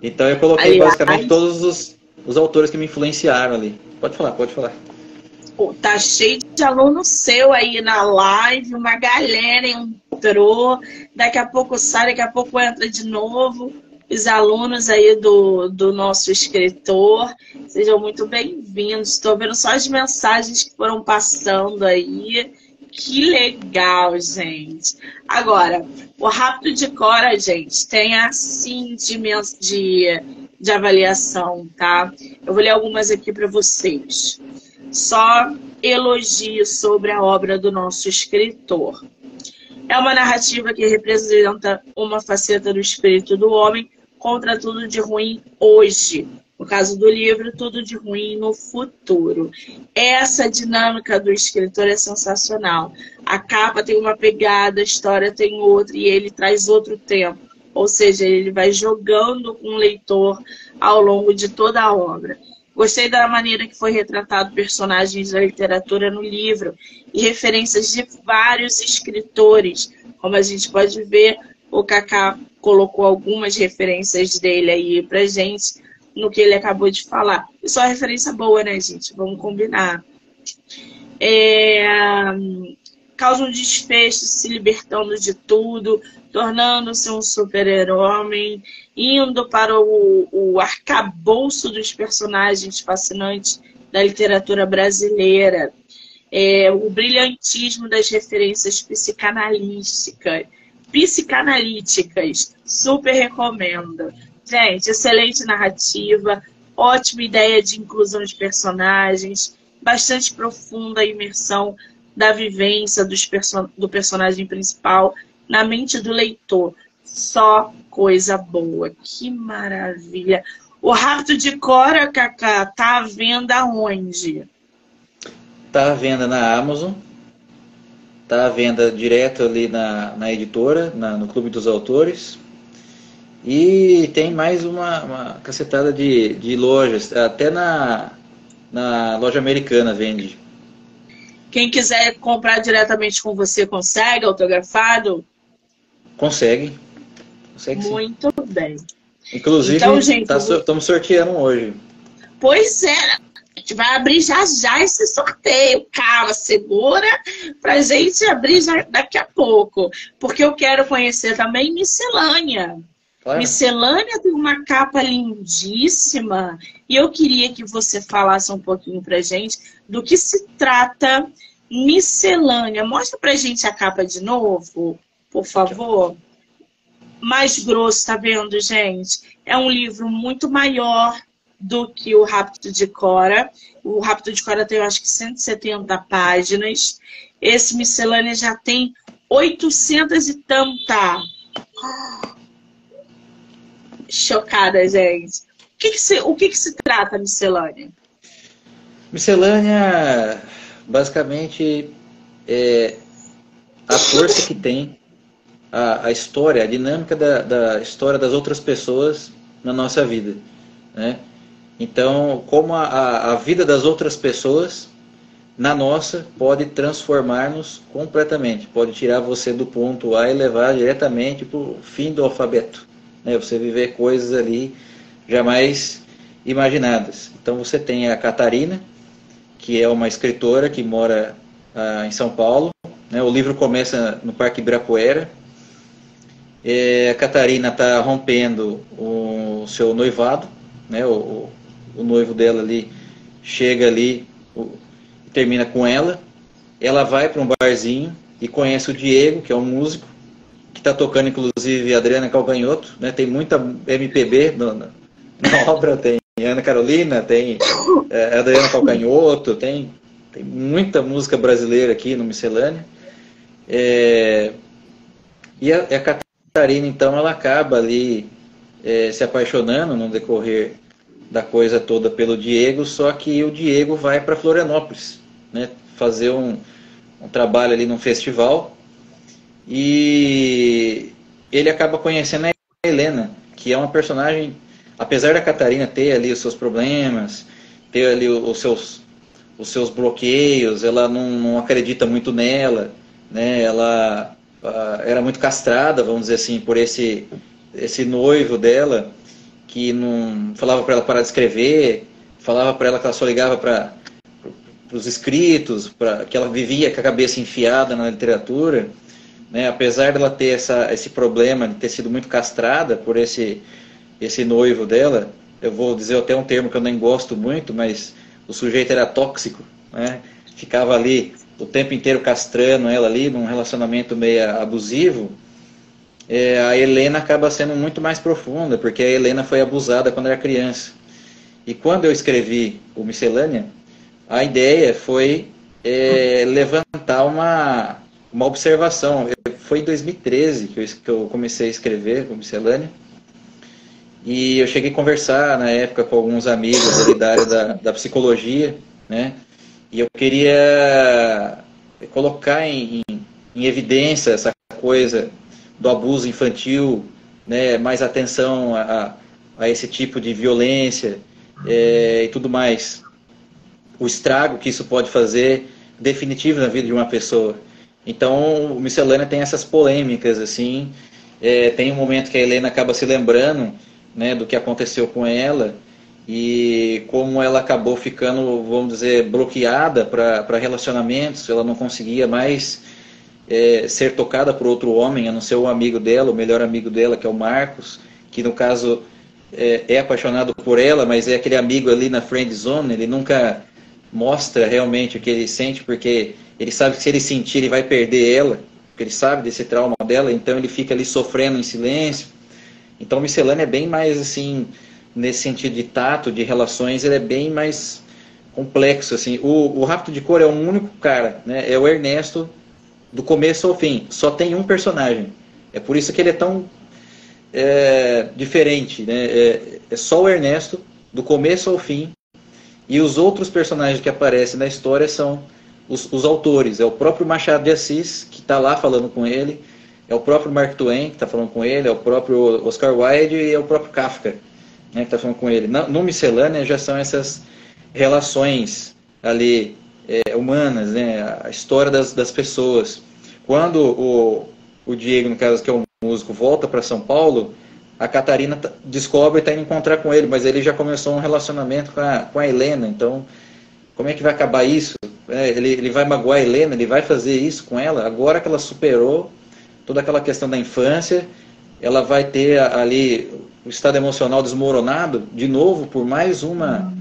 Então eu coloquei basicamente todos os autores que me influenciaram ali. Pode falar, pode falar. Pô, tá cheio de aluno seu aí na live, uma galera entrou, daqui a pouco sai, daqui a pouco entra de novo. Os alunos aí do nosso escritor, sejam muito bem-vindos. Estou vendo só as mensagens que foram passando aí. Que legal, gente. Agora, o Rápido de Cora, gente, tem assim de avaliação, tá? Eu vou ler algumas aqui para vocês. Só elogios sobre a obra do nosso escritor. É uma narrativa que representa uma faceta do espírito do homem contra tudo de ruim hoje. No caso do livro, tudo de ruim no futuro. Essa dinâmica do escritor é sensacional. A capa tem uma pegada, a história tem outra e ele traz outro tempo. Ou seja, ele vai jogando com o leitor ao longo de toda a obra. Gostei da maneira que foi retratado personagens da literatura no livro e referências de vários escritores. Como a gente pode ver, o Kaká colocou algumas referências dele aí pra gente no que ele acabou de falar. E só referência boa, né, gente? Vamos combinar. Causa um desfecho, se libertando de tudo, tornando-se um super-herói, indo para o arcabouço dos personagens fascinantes da literatura brasileira. O brilhantismo das referências psicanalíticas. Super recomendo. Gente, excelente narrativa, ótima ideia de inclusão de personagens, bastante profunda a imersão da vivência do personagem principal na mente do leitor. Só coisa boa. Que maravilha. O Rápido de Cora, Kaká, tá à venda onde? Tá à venda na Amazon. Tá à venda direto ali na editora, no Clube dos Autores. E tem mais uma cacetada de lojas. Até na loja americana vende. Quem quiser comprar diretamente com você, consegue autografado? Consegue. Consegue sim. Muito bem. Inclusive, Então, gente, estamos sorteando hoje. pois é, a gente vai abrir já já esse sorteio. Calma, segura pra gente abrir já daqui a pouco. Porque eu quero conhecer também Miscelânea. Claro. Miscelânea tem uma capa lindíssima. E eu queria que você falasse um pouquinho pra gente do que se trata Miscelânea. Mostra pra gente a capa de novo, por favor. Mais grosso, tá vendo, gente? É um livro muito maior do que o Rapto de Cora. O Rapto de Cora tem, eu acho que 170 páginas. Esse Miscelânea já tem 800 e tanta. Chocada, gente. O que se trata, Miscelânea? Miscelânea, basicamente, é a força que tem a história, a dinâmica da história das outras pessoas na nossa vida, né? Então, como a vida das outras pessoas na nossa pode transformar-nos completamente, pode tirar você do ponto A e levar diretamente para o fim do alfabeto, né? Você viver coisas ali jamais imaginadas. Então você tem a Catarina, que é uma escritora que mora em São Paulo, né? O livro começa no Parque Ibirapuera. A Catarina está rompendo o seu noivado, né? O noivo dela ali chega ali e termina com ela. Ela vai para um barzinho e conhece o Diego, que é um músico, que está tocando inclusive Adriana Calcanhoto, né? Tem muita MPB na obra, tem Ana Carolina, tem Adriana Calcanhoto, tem muita música brasileira aqui no Miscelânea. E a Catarina, então, ela acaba ali se apaixonando no decorrer da coisa toda pelo Diego, só que o Diego vai para Florianópolis, né, fazer um trabalho ali num festival, e ele acaba conhecendo a Helena, que é uma personagem, apesar da Catarina ter ali os seus problemas, ter ali os seus bloqueios, ela não acredita muito nela, né, ela era muito castrada, vamos dizer assim, por esse noivo dela, que não falava para ela parar de escrever, falava para ela que ela só ligava para os escritos, que ela vivia com a cabeça enfiada na literatura, né? Apesar dela ter esse problema de ter sido muito castrada por esse noivo dela, eu vou dizer até um termo que eu nem gosto muito, mas o sujeito era tóxico, né? Ficava ali o tempo inteiro castrando ela ali, num relacionamento meio abusivo. A Helena acaba sendo muito mais profunda, porque a Helena foi abusada quando era criança. E quando eu escrevi o Miscelânea, a ideia foi levantar uma observação. Foi em 2013 que eu comecei a escrever o Miscelânea, e eu cheguei a conversar na época com alguns amigos ali da área da psicologia, né? E eu queria colocar em evidência essa coisa do abuso infantil, né, mais atenção a esse tipo de violência e tudo mais. O estrago que isso pode fazer definitivo na vida de uma pessoa. Então, o Miscelânea tem essas polêmicas, assim. Tem um momento que a Helena acaba se lembrando, né, do que aconteceu com ela e como ela acabou ficando, vamos dizer, bloqueada para relacionamentos. Ela não conseguia mais ser tocada por outro homem, a não ser o amigo dela, o melhor amigo dela, que é o Marcos, que no caso é apaixonado por ela, mas é aquele amigo ali na friend zone. Ele nunca mostra realmente o que ele sente, porque ele sabe que se ele sentir, ele vai perder ela, porque ele sabe desse trauma dela, então ele fica ali sofrendo em silêncio. Então o Miscelânea é bem mais assim, nesse sentido de tato, de relações, ele é bem mais complexo, assim. O Rapto de Cora é um único cara, né? É o Ernesto do começo ao fim, só tem um personagem. É por isso que ele é tão diferente, né? É só o Ernesto, do começo ao fim, e os outros personagens que aparecem na história são os autores. É o próprio Machado de Assis, que está lá falando com ele, é o próprio Mark Twain, que está falando com ele, é o próprio Oscar Wilde e é o próprio Kafka, né, que está falando com ele. No Miscelânea já são essas relações ali humanas, né, a história das pessoas. Quando o Diego, no caso, que é o músico, volta para São Paulo, a Catarina descobre e está indo encontrar com ele, mas ele já começou um relacionamento com a Helena, então como é que vai acabar isso? Ele vai magoar a Helena, ele vai fazer isso com ela, agora que ela superou toda aquela questão da infância, ela vai ter ali o estado emocional desmoronado, de novo, por mais uma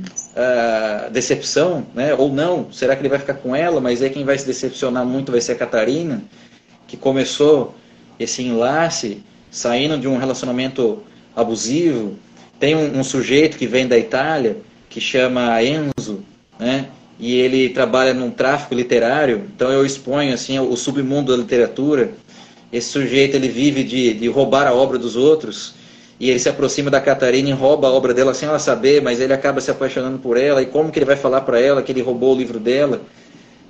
decepção, né? Ou não, será que ele vai ficar com ela, mas aí quem vai se decepcionar muito vai ser a Catarina, que começou esse enlace, saindo de um relacionamento abusivo. Tem um sujeito que vem da Itália, que chama Enzo, né? E ele trabalha num tráfico literário, então eu exponho assim o submundo da literatura. Esse sujeito, ele vive de roubar a obra dos outros, e ele se aproxima da Catarina e rouba a obra dela sem ela saber, mas ele acaba se apaixonando por ela, e como que ele vai falar para ela que ele roubou o livro dela,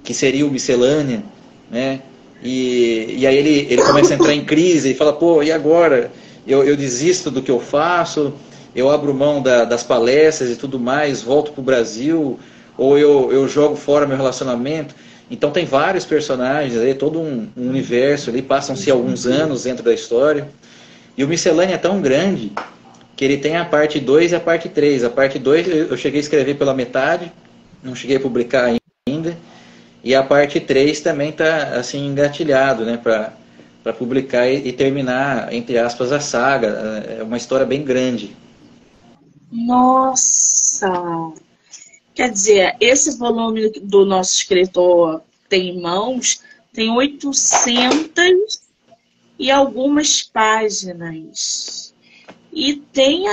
que seria o Miscelânea, né? E aí ele começa a entrar em crise, e fala, pô, e agora? Eu desisto do que eu faço, eu abro mão das palestras e tudo mais, volto pro Brasil, ou eu jogo fora meu relacionamento. Então tem vários personagens aí, todo um universo ali, passam-se alguns anos dentro da história. E o Miscelânea é tão grande que ele tem a parte 2 e a parte 3. A parte 2 eu cheguei a escrever pela metade, não cheguei a publicar ainda. E a parte 3 também está assim, engatilhado, né, para publicar e terminar, entre aspas, a saga. É uma história bem grande. Nossa! Quer dizer, esse volume do nosso escritor tem em mãos, tem 800 e algumas páginas. E tem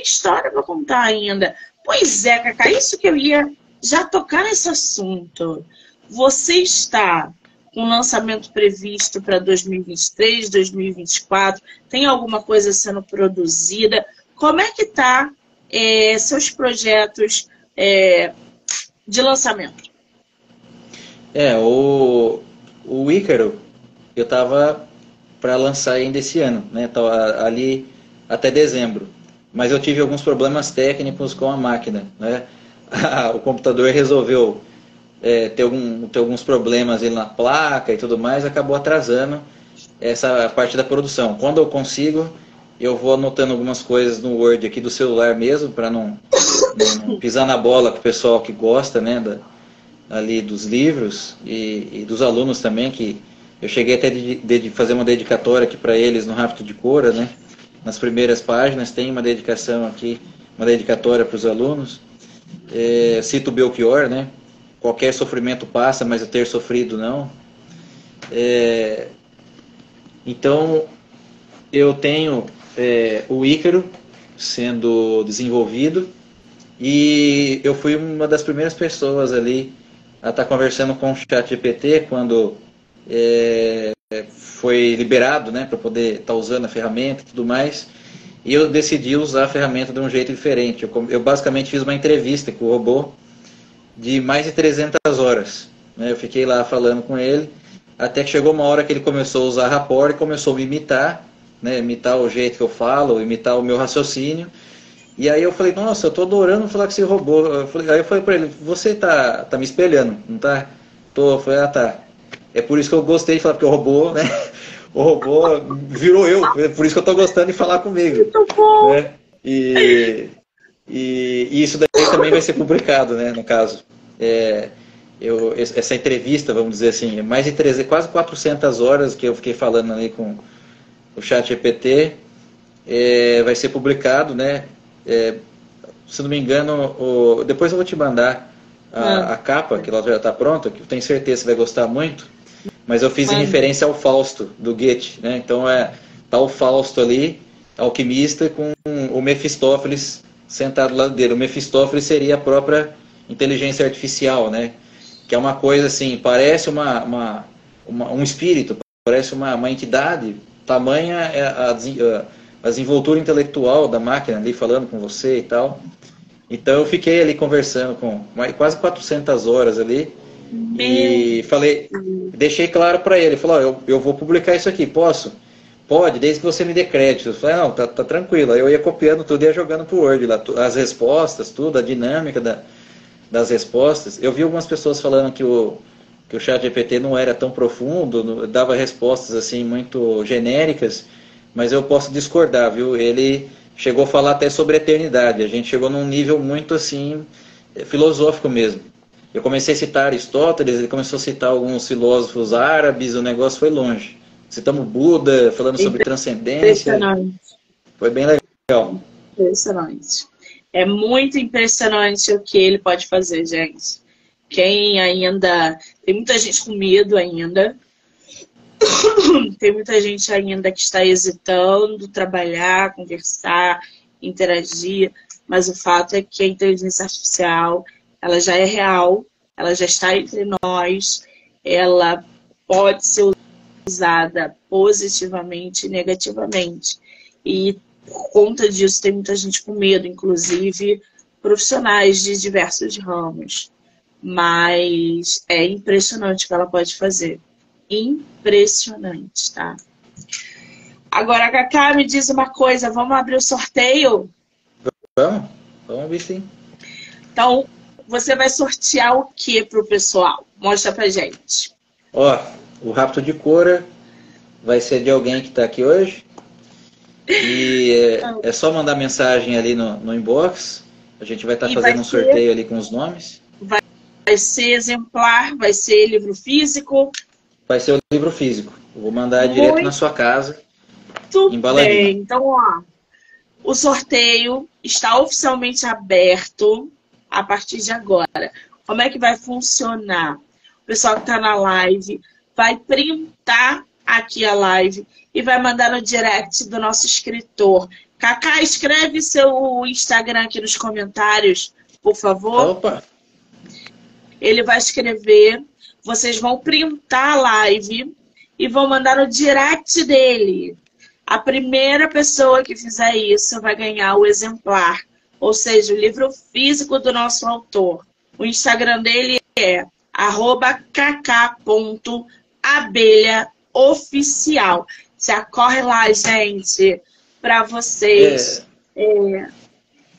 história para contar ainda. Pois é, Cacá, isso que eu ia já tocar nesse assunto. Você está com lançamento previsto para 2023, 2024? Tem alguma coisa sendo produzida? Como é que está seus projetos de lançamento? O Ícaro, eu estava para lançar ainda esse ano, né? Tava ali até dezembro. Mas eu tive alguns problemas técnicos com a máquina, né? O computador resolveu ter alguns problemas ali na placa e tudo mais, acabou atrasando essa parte da produção. Quando eu consigo, eu vou anotando algumas coisas no Word aqui do celular mesmo, para não pisar na bola com o pessoal que gosta, né, ali dos livros e dos alunos também, que eu cheguei até de fazer uma dedicatória aqui para eles no Rafto de Cora, né? Nas primeiras páginas tem uma dedicação aqui, uma dedicatória para os alunos. Cito Belchior, né? Qualquer sofrimento passa, mas eu ter sofrido não. Então, eu tenho o Ícaro sendo desenvolvido, e eu fui uma das primeiras pessoas ali a estar conversando com o ChatGPT quando foi liberado, né, para poder estar usando a ferramenta e tudo mais, e eu decidi usar a ferramenta de um jeito diferente. Eu basicamente fiz uma entrevista com o robô de mais de 300 horas, né? Eu fiquei lá falando com ele, até que chegou uma hora que ele começou a usar rapport e começou a me imitar, né, imitar o jeito que eu falo, imitar o meu raciocínio. E aí eu falei, nossa, eu tô adorando falar com esse robô. Aí eu falei para ele, você tá me espelhando, não tá? Tô. Eu falei, tá. É por isso que eu gostei de falar, porque o robô, né? O robô virou eu, é por isso que eu tô gostando de falar comigo. Muito bom! Né? E isso daí também vai ser publicado, né, no caso. Essa entrevista, vamos dizer assim, mais de 300, quase 400 horas que eu fiquei falando ali com o ChatGPT, vai ser publicado, né? Se não me engano, depois eu vou te mandar a capa, que ela já está pronta, que eu tenho certeza que você vai gostar muito, mas eu fiz em referência ao Fausto, do Goethe, né? Então tá o Fausto ali, alquimista, com o Mefistófeles sentado do lado dele. O Mefistófeles seria a própria inteligência artificial, né? Que é uma coisa assim, parece um espírito, parece uma entidade, tamanha a desenvoltura intelectual da máquina ali falando com você e tal. Então eu fiquei ali conversando com quase 400 horas ali e falei, deixei claro para ele, falou, eu vou publicar isso aqui, posso? Pode, desde que você me dê crédito. Eu falei, não, tá tranquilo. Aí eu ia copiando tudo e ia jogando pro Word lá, as respostas, tudo, a dinâmica das respostas. Eu vi algumas pessoas falando que o ChatGPT não era tão profundo, dava respostas assim muito genéricas. mas eu posso discordar, viu? Ele chegou a falar até sobre a eternidade. A gente chegou num nível muito assim filosófico mesmo. Eu comecei a citar Aristóteles, ele começou a citar alguns filósofos árabes, o negócio foi longe. Citamos Buda, falando sobre transcendência. Impressionante. Foi bem legal. Impressionante. É muito impressionante o que ele pode fazer, gente. Quem ainda... Tem muita gente com medo ainda. Tem muita gente ainda que está hesitando, trabalhar, conversar, interagir. Mas o fato é que a inteligência artificial, ela já é real, ela já está entre nós, ela pode ser usada positivamente e negativamente. E por conta disso tem muita gente com medo, inclusive profissionais de diversos ramos. Mas é impressionante o que ela pode fazer. Impressionante, tá? Agora, Cacá, me diz uma coisa, vamos abrir o sorteio? Vamos ver sim. Então, você vai sortear o que pro pessoal? Mostra pra gente. Ó, o Rapto de Cora vai ser de alguém que está aqui hoje. E é só mandar mensagem ali no inbox. A gente vai estar fazendo um sorteio ali com os nomes. Vai ser exemplar, vai ser livro físico. Vai ser o livro físico. Eu vou mandar direto na sua casa. Tudo bem. Então, ó, o sorteio está oficialmente aberto a partir de agora. Como é que vai funcionar? O pessoal que está na live vai printar aqui a live e vai mandar no direct do nosso escritor. Cacá, escreve seu Instagram aqui nos comentários, por favor. Opa! Ele vai escrever, vocês vão printar a live e vão mandar no direct dele. A primeira pessoa que fizer isso vai ganhar o exemplar, ou seja, o livro físico do nosso autor. O Instagram dele é @kk.abelhaoficial. Já corre lá, gente, para vocês.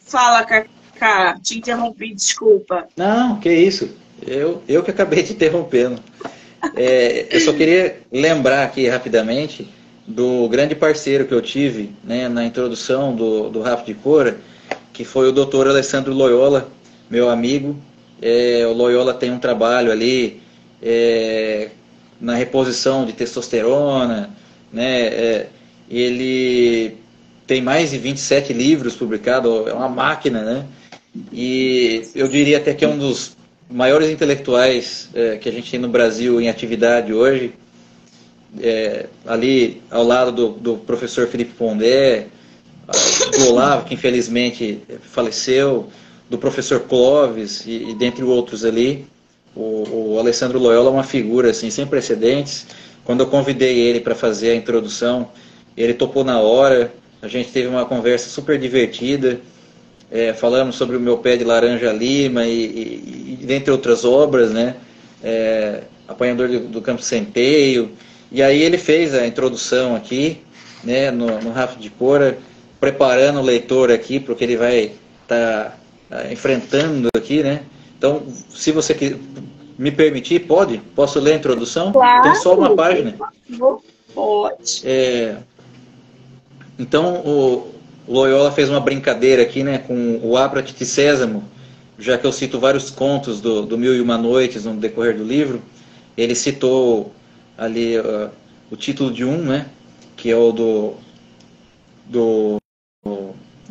Fala, Cacá, te interrompi, desculpa. Não, que isso. Eu que acabei te interrompendo. Eu só queria lembrar aqui rapidamente do grande parceiro que eu tive, né, na introdução do Rapto de Cora, que foi o Dr. Alessandro Loyola, meu amigo. O Loyola tem um trabalho ali na reposição de testosterona, né? Ele tem mais de 27 livros publicados, é uma máquina, né? E eu diria até que é um dos maiores intelectuais que a gente tem no Brasil em atividade hoje, ali ao lado do professor Felipe Pondé, do Olavo, que infelizmente faleceu, do professor Clóvis e dentre outros ali. O Alessandro Loyola é uma figura assim, sem precedentes. Quando eu convidei ele para fazer a introdução, ele topou na hora, a gente teve uma conversa super divertida, falamos sobre o Meu Pé de Laranja Lima e dentre outras obras, né? Apanhador do Campo Centeio. E aí ele fez a introdução aqui, né, no Rapto de Cora, preparando o leitor aqui para o que ele vai estar enfrentando aqui, né? Então, se você me permitir, posso ler a introdução? Claro, tem só uma página. Pode. Então, o Loyola fez uma brincadeira aqui, né, com o Abra-te de Sésamo, já que eu cito vários contos do Mil e Uma Noites no decorrer do livro. Ele citou ali o título de né, que é o do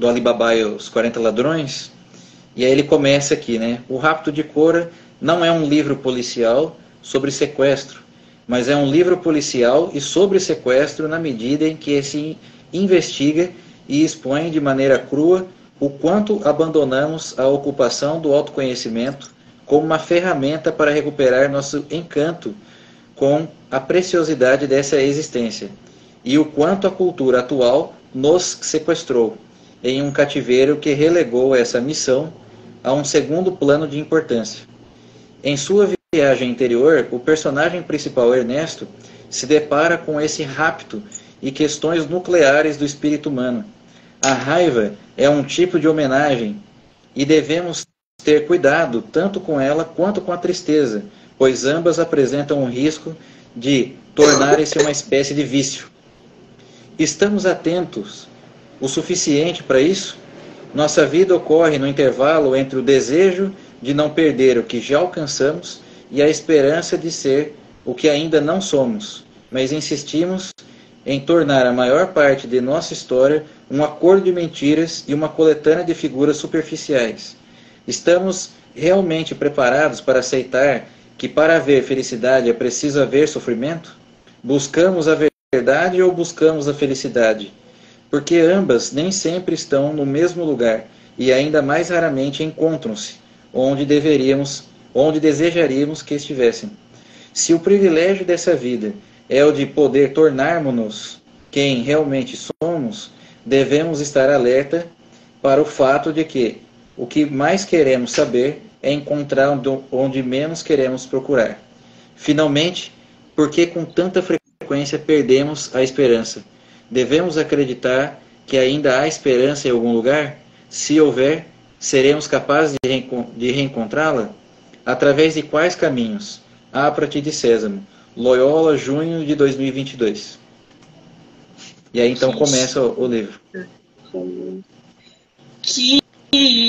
Alibaba e os 40 Ladrões. E aí ele começa aqui, né? O Rapto de Cora não é um livro policial sobre sequestro, mas é um livro policial e sobre sequestro na medida em que se investiga e expõe de maneira crua o quanto abandonamos a ocupação do autoconhecimento como uma ferramenta para recuperar nosso encanto com a preciosidade dessa existência, e o quanto a cultura atual nos sequestrou em um cativeiro que relegou essa missão a um segundo plano de importância. Em sua viagem interior, o personagem principal, Ernesto, se depara com esse rapto e questões nucleares do espírito humano. A raiva é um tipo de homenagem e devemos ter cuidado tanto com ela quanto com a tristeza, pois ambas apresentam o risco de tornarem-se uma espécie de vício. Estamos atentos o suficiente para isso? Nossa vida ocorre no intervalo entre o desejo de não perder o que já alcançamos e a esperança de ser o que ainda não somos, mas insistimos em tornar a maior parte de nossa história um acordo de mentiras e uma coletânea de figuras superficiais. Estamos realmente preparados para aceitar que para haver felicidade é preciso haver sofrimento? Buscamos a verdade ou buscamos a felicidade? Porque ambas nem sempre estão no mesmo lugar e ainda mais raramente encontram-se onde desejaríamos que estivessem. Se o privilégio dessa vida é o de poder tornarmos-nos quem realmente somos, devemos estar alerta para o fato de que o que mais queremos saber é encontrar onde menos queremos procurar. Finalmente, por que com tanta frequência perdemos a esperança? Devemos acreditar que ainda há esperança em algum lugar? Se houver, seremos capazes de reencontrá-la? Através de quais caminhos? Apra-te de Sésamo. Loyola, junho de 2022. E aí então começa o livro. Que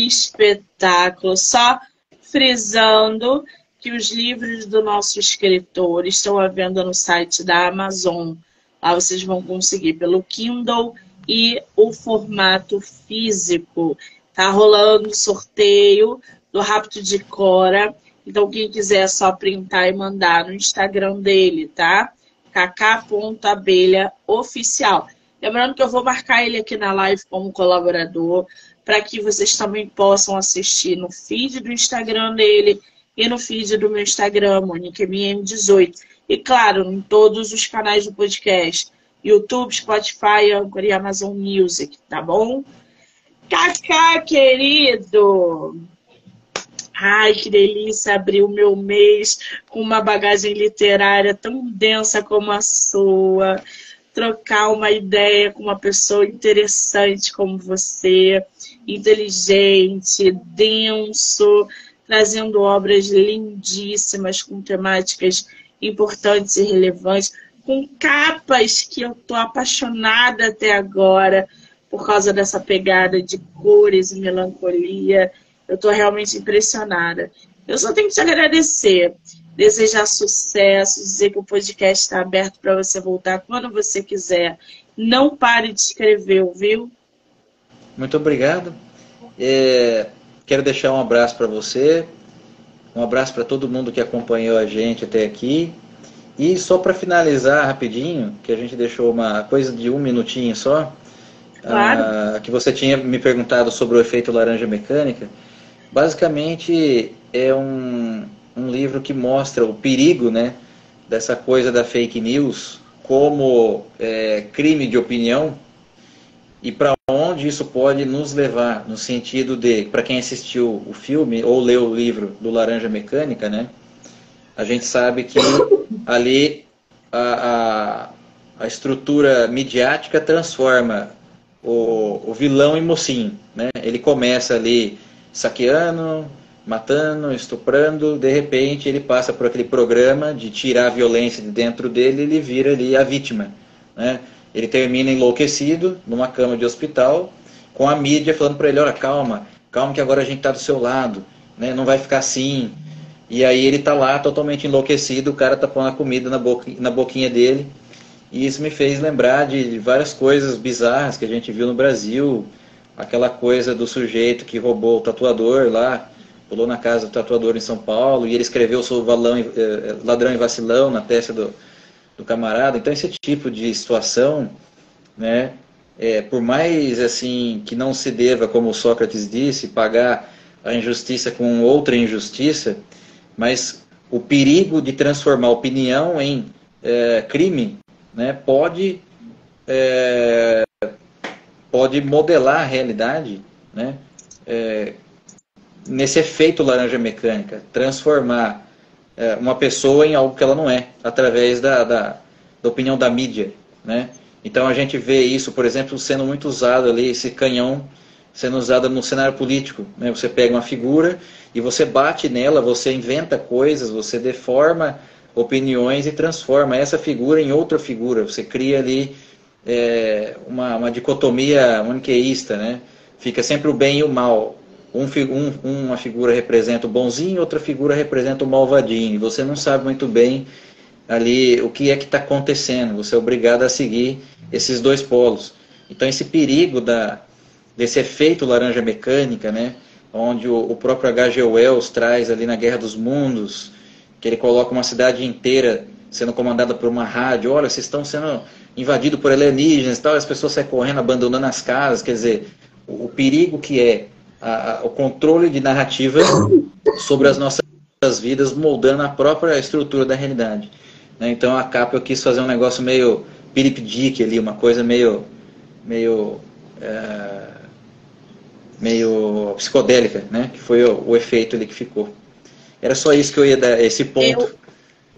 espetáculo! Só frisando que os livros do nosso escritor estão à venda no site da Amazon. Lá vocês vão conseguir pelo Kindle e o formato físico. Tá rolando sorteio do Rapto de Cora. Então, quem quiser é só printar e mandar no Instagram dele, tá? kk.abelhaoficial. Lembrando que eu vou marcar ele aqui na live como colaborador, para que vocês também possam assistir no feed do Instagram dele e no feed do meu Instagram, MoniqueMM18. E, claro, em todos os canais do podcast. YouTube, Spotify, Anchor e Amazon Music, tá bom? Kaká, querido! Ai, que delícia abrir o meu mês com uma bagagem literária tão densa como a sua. Trocar uma ideia com uma pessoa interessante como você, inteligente, denso, trazendo obras lindíssimas com temáticas importantes e relevantes, com capas que eu tô apaixonada até agora por causa dessa pegada de cores e melancolia. Eu tô realmente impressionada. Eu só tenho que te agradecer, desejar sucesso, dizer que o podcast está aberto para você voltar quando você quiser. Não pare de escrever, viu? Muito obrigado. Quero deixar um abraço para você, um abraço para todo mundo que acompanhou a gente até aqui. E só para finalizar rapidinho, que a gente deixou uma coisa de 1 minutinho só, Claro. que você tinha me perguntado sobre o efeito laranja mecânica. Basicamente é um livro que mostra o perigo, né, dessa coisa da fake news como crime de opinião e para onde isso pode nos levar, no sentido de, para quem assistiu o filme ou leu o livro do Laranja Mecânica, né, a gente sabe que ali a estrutura midiática transforma o vilão em mocinho, né? Ele começa ali saqueando, matando, estuprando, de repente ele passa por aquele programa de tirar a violência de dentro dele e ele vira ali a vítima, né? Ele termina enlouquecido numa cama de hospital com a mídia falando para ele, olha, calma que agora a gente está do seu lado, né? Não vai ficar assim. E aí ele está lá totalmente enlouquecido, o cara tá pondo a comida na boquinha dele. E isso me fez lembrar de várias coisas bizarras que a gente viu no Brasil. Aquela coisa do sujeito que roubou o tatuador lá, pulou na casa do tatuador em São Paulo, e ele escreveu "sou ladrão e vacilão" na testa do camarada. Então esse tipo de situação, né, por mais assim que não se deva, como Sócrates disse, pagar a injustiça com outra injustiça, mas o perigo de transformar opinião em crime, né, pode modelar a realidade, né, nesse efeito laranja mecânica, transformar uma pessoa em algo que ela não é, através da opinião da mídia, né? Então a gente vê isso, por exemplo, sendo muito usado ali, esse canhão sendo usado no cenário político, né? Você pega uma figura e você bate nela, você inventa coisas, você deforma opiniões e transforma essa figura em outra figura. Você cria ali uma dicotomia maniqueísta, né? Fica sempre o bem e o mal. Uma figura representa o bonzinho, outra figura representa o malvadinho. Você não sabe muito bem ali o que é que está acontecendo. Você é obrigado a seguir esses dois polos. Então esse perigo desse efeito laranja mecânica, né? Onde o próprio H.G. Wells traz ali na Guerra dos Mundos, que ele coloca uma cidade inteira sendo comandada por uma rádio. Olha, vocês estão sendo invadidos por alienígenas e tal, as pessoas saem correndo, abandonando as casas. Quer dizer, o perigo que é o controle de narrativa sobre as nossas vidas, moldando a própria estrutura da realidade. Né? Então a capa eu quis fazer um negócio meio Philip Dick ali, uma coisa meio psicodélica, né? Que foi o efeito ali que ficou. Era só isso que eu ia dar, esse ponto.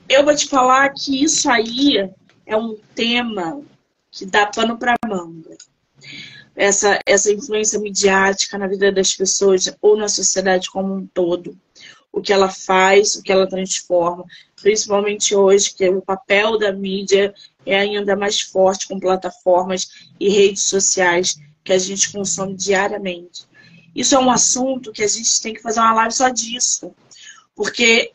Eu vou te falar que isso aí é um tema que dá pano para manga. Essa influência midiática na vida das pessoas ou na sociedade como um todo. O que ela faz, o que ela transforma. Principalmente hoje, que o papel da mídia é ainda mais forte com plataformas e redes sociais que a gente consome diariamente. Isso é um assunto que a gente tem que fazer uma live só disso. Porque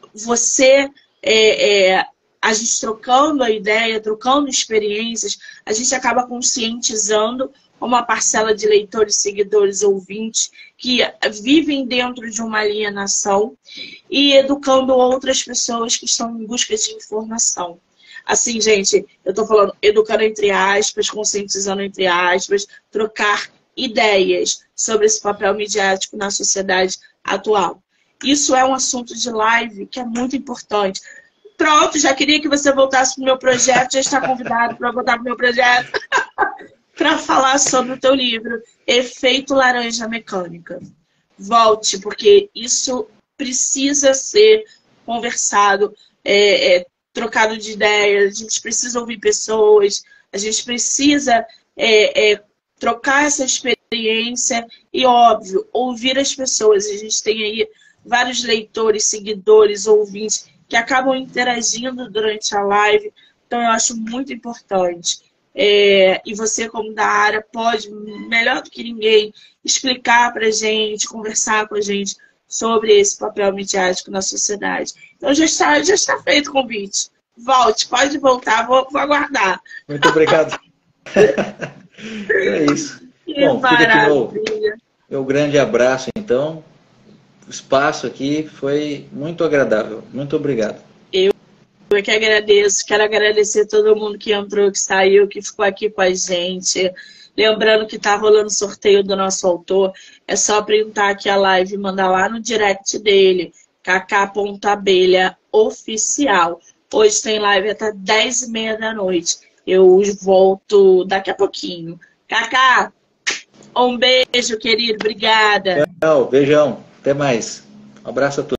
a gente trocando a ideia, trocando experiências, a gente acaba conscientizando uma parcela de leitores, seguidores, ouvintes que vivem dentro de uma alienação e educando outras pessoas que estão em busca de informação. Assim, gente, eu estou falando educando entre aspas, conscientizando entre aspas, trocar ideias sobre esse papel midiático na sociedade atual. Isso é um assunto de live que é muito importante. Pronto, já queria que você voltasse para o meu projeto, já está convidado para voltar para o meu projeto, para falar sobre o teu livro, Efeito Laranja Mecânica. Volte, porque isso precisa ser conversado, trocado de ideias, a gente precisa ouvir pessoas, a gente precisa trocar essa experiência e, óbvio, ouvir as pessoas. A gente tem aí vários leitores, seguidores, ouvintes que acabam interagindo durante a live, então eu acho muito importante. E você, como da área, pode, melhor do que ninguém, explicar para a gente, conversar com a gente sobre esse papel midiático na sociedade. Então já está feito o convite. Volte, pode voltar, vou aguardar. Muito obrigado. É isso. Que bom, maravilha. Fica aqui meu grande abraço, então. O espaço aqui foi muito agradável. Muito obrigado. Eu que agradeço. Quero agradecer todo mundo que entrou, que saiu, que ficou aqui com a gente. Lembrando que está rolando sorteio do nosso autor. É só printar aqui a live e mandar lá no direct dele. kk.abelhaoficial. Hoje tem live até 10h30 da noite. Eu volto daqui a pouquinho. Kaká, um beijo, querido. Obrigada. Tchau, beijão. Até mais. Um abraço a todos.